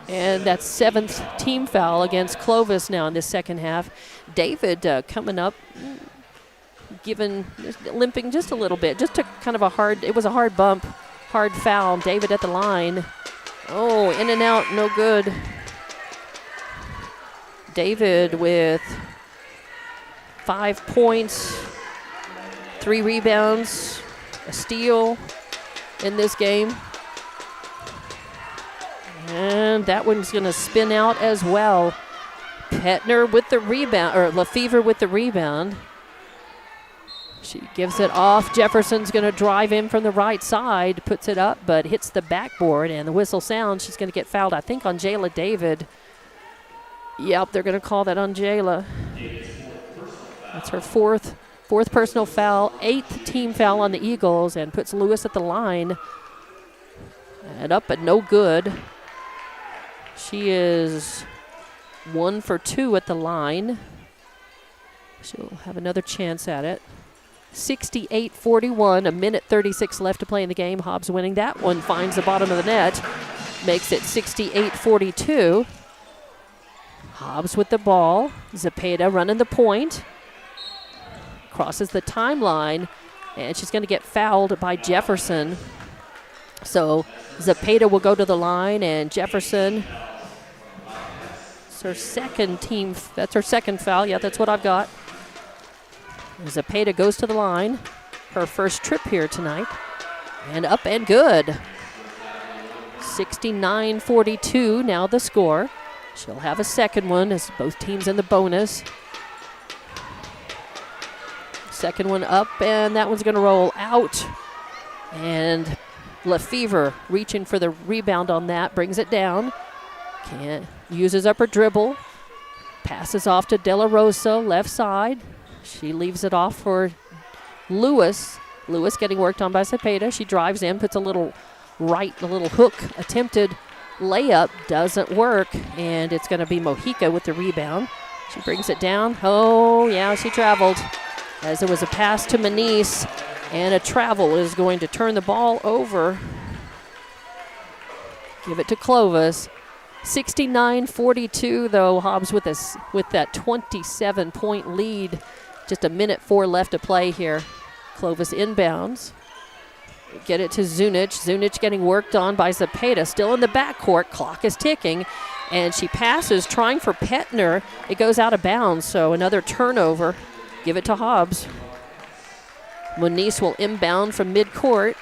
And that's 7th team foul against Clovis now in the second half. David coming up, limping just a little bit. Just took kind of it was a hard bump. Hard foul. David at the line. Oh, in and out, no good. David with 5 points, 3 rebounds, a steal in this game. And that one's going to spin out as well. Petner with the rebound, or Lefevre with the rebound. She gives it off. Jefferson's going to drive in from the right side, puts it up, but hits the backboard, and the whistle sounds. She's going to get fouled, I think, on Jayla David. Yep, they're going to call that on Jayla. That's her fourth personal foul, 8th team foul on the Eagles, and puts Lewis at the line. And up, but no good. She is 1 for 2 at the line. She'll have another chance at it. 68-41, a minute 36 left to play in the game. Hobbs winning that one, finds the bottom of the net, makes it 68-42. Hobbs with the ball. Zepeda running the point. Crosses the timeline, and she's going to get fouled by Jefferson. So Zepeda will go to the line, and Jefferson, that's her second foul. Yeah, that's what I've got. Zepeda goes to the line. Her first trip here tonight. And up and good. 69-42 now the score. She'll have a second one as both teams in the bonus. Second one up, and that one's going to roll out. And Lefevre reaching for the rebound on that, brings it down. Uses up her dribble. Passes off to De La Rosa, left side. She leaves it off for Lewis. Lewis getting worked on by Zepeda. She drives in, puts a little hook, attempted layup, doesn't work, and it's going to be Mojica with the rebound. She brings it down. Oh, yeah, she traveled. As there was a pass to Muniz, and a travel is going to turn the ball over. Give it to Clovis. 69-42, though. Hobbs with that 27-point lead. Just a minute 4 left to play here. Clovis inbounds. Get it to Zunic. Zunic getting worked on by Zepeda. Still in the backcourt. Clock is ticking. And she passes, trying for Petner. It goes out of bounds, so another turnover. Give it to Hobbs. Moniz will inbound from midcourt.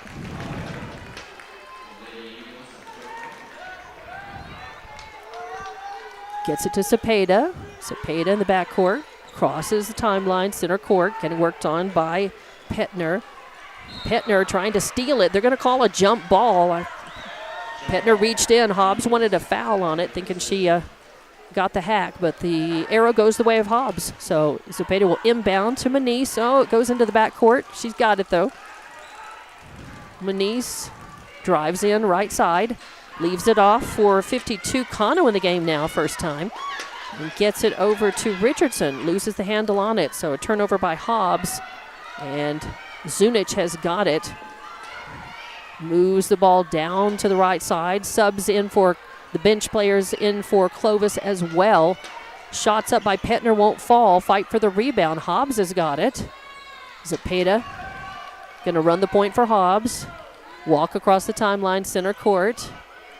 Gets it to Zepeda. Zepeda in the backcourt. Crosses the timeline, center court, getting worked on by Petner. Petner trying to steal it. They're going to call a jump ball. Petner reached in. Hobbs wanted a foul on it, thinking she got the hack, but the arrow goes the way of Hobbs. So Zepeda will inbound to Moniz. Oh, it goes into the backcourt. She's got it, though. Moniz drives in right side. Leaves it off for 52. Kano in the game now, first time. And gets it over to Richardson. Loses the handle on it, so a turnover by Hobbs. And Zunic has got it. Moves the ball down to the right side. Subs in for the bench players, in for Clovis as well. Shots up by Petner won't fall. Fight for the rebound. Hobbs has got it. Zepeda going to run the point for Hobbs. Walk across the timeline, center court.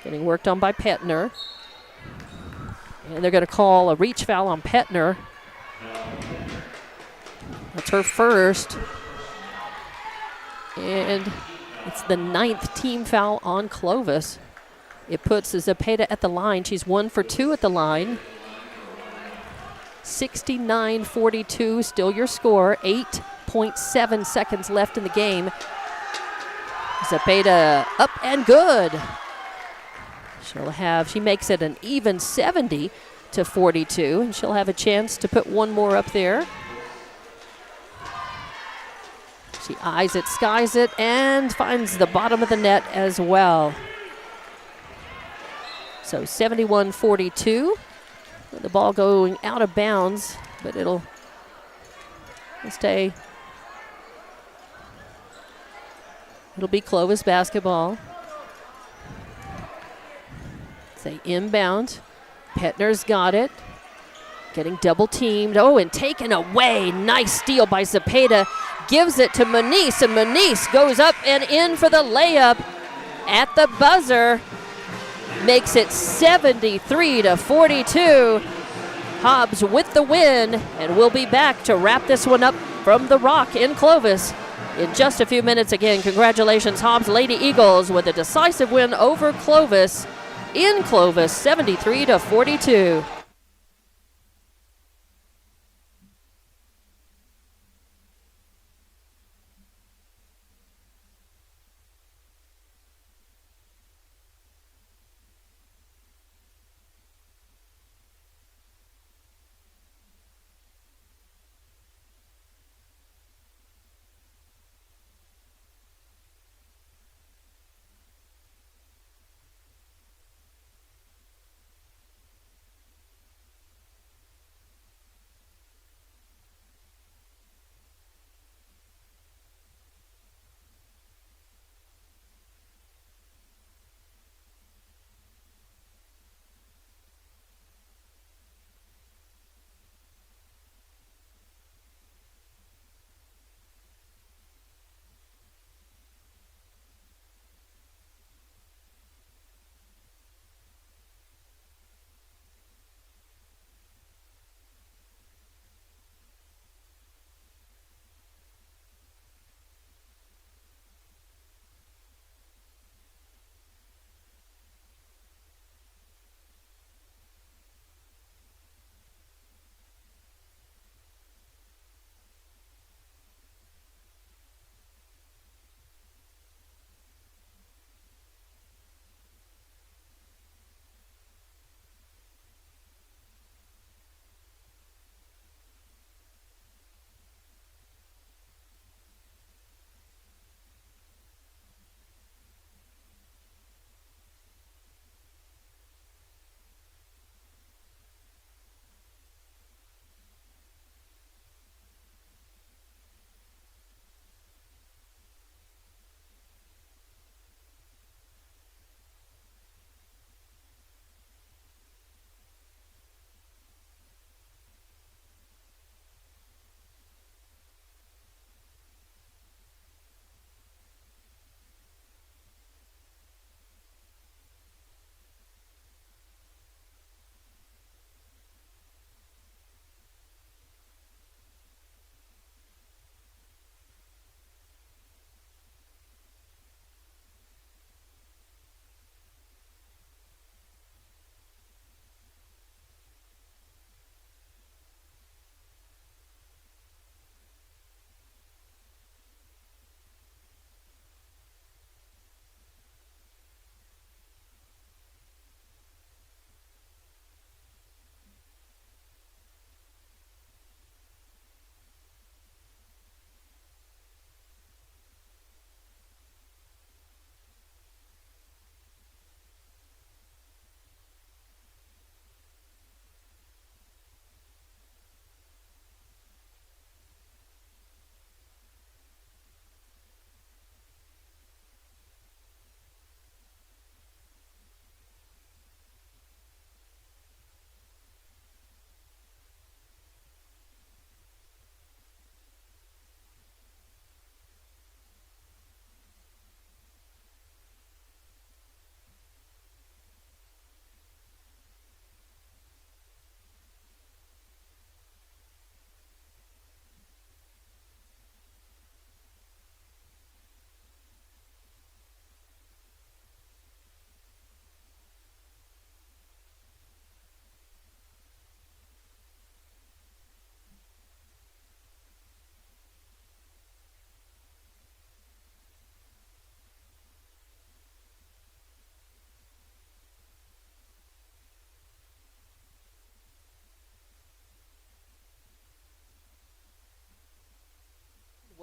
Getting worked on by Petner. And they're going to call a reach foul on Petner. That's her first. And it's the 9th team foul on Clovis. It puts Zepeda at the line. She's 1 for 2 at the line. 69-42, still your score. 8.7 seconds left in the game. Zepeda up and good. She makes it an even 70-42, and she'll have a chance to put one more up there. She eyes it, skies it, and finds the bottom of the net as well. So 71-42. The ball going out of bounds, but it'll stay. It'll be Clovis basketball. They inbound. Petner's got it. Getting double teamed. Oh, and taken away. Nice steal by Zepeda. Gives it to Moniz, and Moniz goes up and in for the layup at the buzzer. Makes it 73-42. Hobbs with the win, and we'll be back to wrap this one up from the Rock in Clovis in just a few minutes. Again, congratulations, Hobbs Lady Eagles, with a decisive win over Clovis in Clovis, 73-42.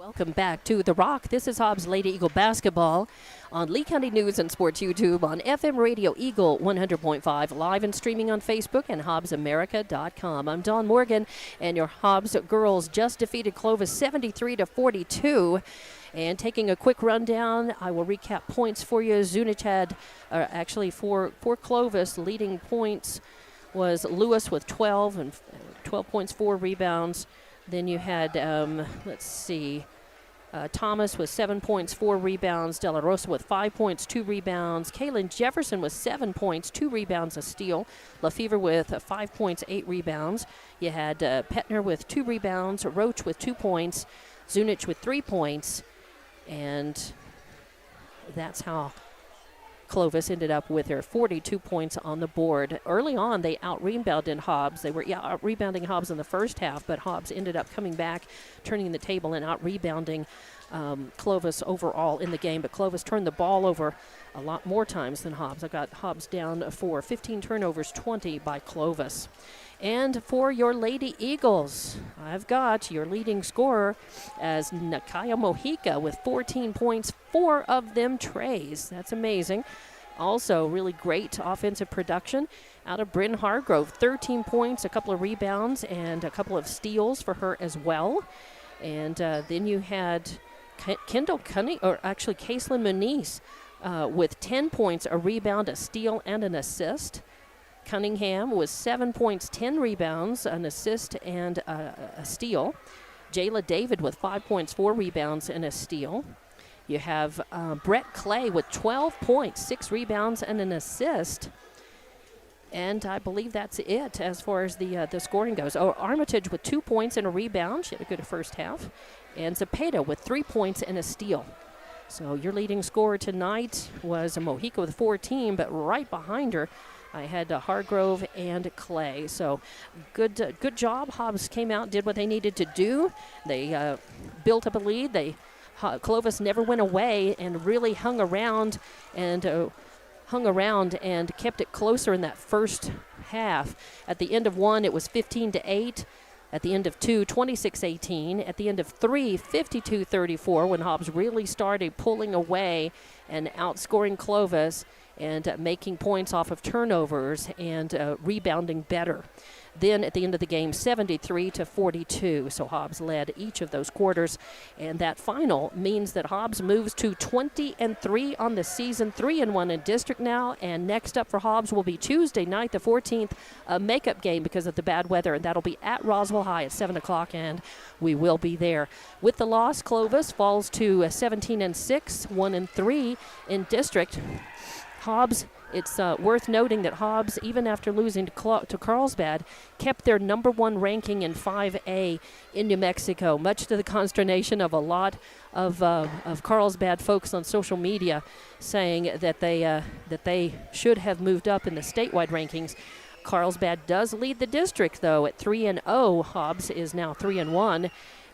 Welcome back to The Rock. This is Hobbs Lady Eagle basketball on Lee County News and Sports YouTube, on FM Radio Eagle 100.5, live and streaming on Facebook and HobbsAmerica.com. I'm Dawn Morgan, and your Hobbs girls just defeated Clovis 73-42. And taking a quick rundown, I will recap points for you. Zunich had, for Clovis, leading points was Lewis with 12 and 12 points, 4 rebounds. Then you had, Thomas with 7 points, 4 rebounds. De La Rosa with 5 points, 2 rebounds. Kaylin Jefferson with 7 points, 2 rebounds, a steal. LaFever with 5 points, 8 rebounds. You had Petner with 2 rebounds, Roach with 2 points, Zunich with 3 points. And that's how Clovis ended up with their 42 points on the board. Early on, they out-rebounded Hobbs. They were out-rebounding Hobbs in the first half, but Hobbs ended up coming back, turning the table, and out-rebounding Clovis overall in the game. But Clovis turned the ball over a lot more times than Hobbs. I got Hobbs down for 15 turnovers, 20 by Clovis. And for your Lady Eagles, I've got your leading scorer as Nakaya Mojica with 14 points, 4 of them trays. That's amazing. Also, really great offensive production out of Bryn Hargrove. 13 points, a couple of rebounds, and a couple of steals for her as well. And then you had Kaitlyn Muniz with 10 points, a rebound, a steal, and an assist. Cunningham was 7 points, 10 rebounds, an assist, and a steal. Jayla David with 5 points, 4 rebounds, and a steal. You have Brett Clay with 12 points, 6 rebounds, and an assist. And I believe that's it as far as the scoring goes. Armitage with 2 points and a rebound. She had a good first half. And Zepeda with 3 points and a steal. So your leading scorer tonight was Mojica with 14, but right behind her, I had Hargrove and Clay. So good job. Hobbs came out, did what they needed to do. They built up a lead. Clovis never went away and really hung around and kept it closer in that first half. At the end of 1, it was 15-8. At the end of 2, 26-18. At the end of 3, 52-34, when Hobbs really started pulling away and outscoring Clovis and making points off of turnovers and rebounding better. Then at the end of the game, 73-42. So Hobbs led each of those quarters. And that final means that Hobbs moves to 20-3 on the season, 3-1 in district now. And next up for Hobbs will be Tuesday night, the 14th, a makeup game because of the bad weather. And that'll be at Roswell High at 7 o'clock, and we will be there. With the loss, Clovis falls to 17-6, 1-3 in district. Hobbs, it's worth noting that Hobbs, even after losing to Carlsbad, kept their number 1 ranking in 5A in New Mexico, much to the consternation of a lot of Carlsbad folks on social media saying that they should have moved up in the statewide rankings. Carlsbad does lead the district, though, at 3-0. Hobbs is now 3-1.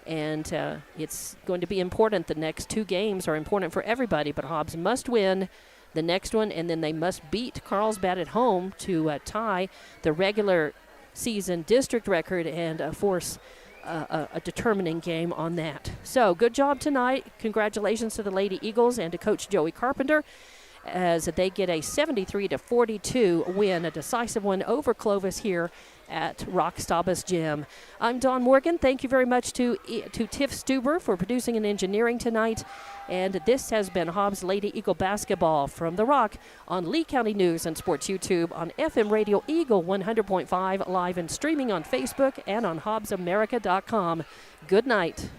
And it's going to be important. The next 2 games are important for everybody, but Hobbs must win the next one, and then they must beat Carlsbad at home to tie the regular season district record and force a determining game on that. So good job tonight. Congratulations to the Lady Eagles and to Coach Joey Carpenter as they get a 73-42 win, a decisive one over Clovis here at Rock Staubus Gym. I'm Dawn Morgan. Thank you very much to Tiff Stuber for producing and engineering tonight. And this has been Hobbs Lady Eagle basketball from The Rock on Lee County News and Sports YouTube, on FM Radio Eagle 100.5, live and streaming on Facebook and on HobbsAmerica.com. Good night.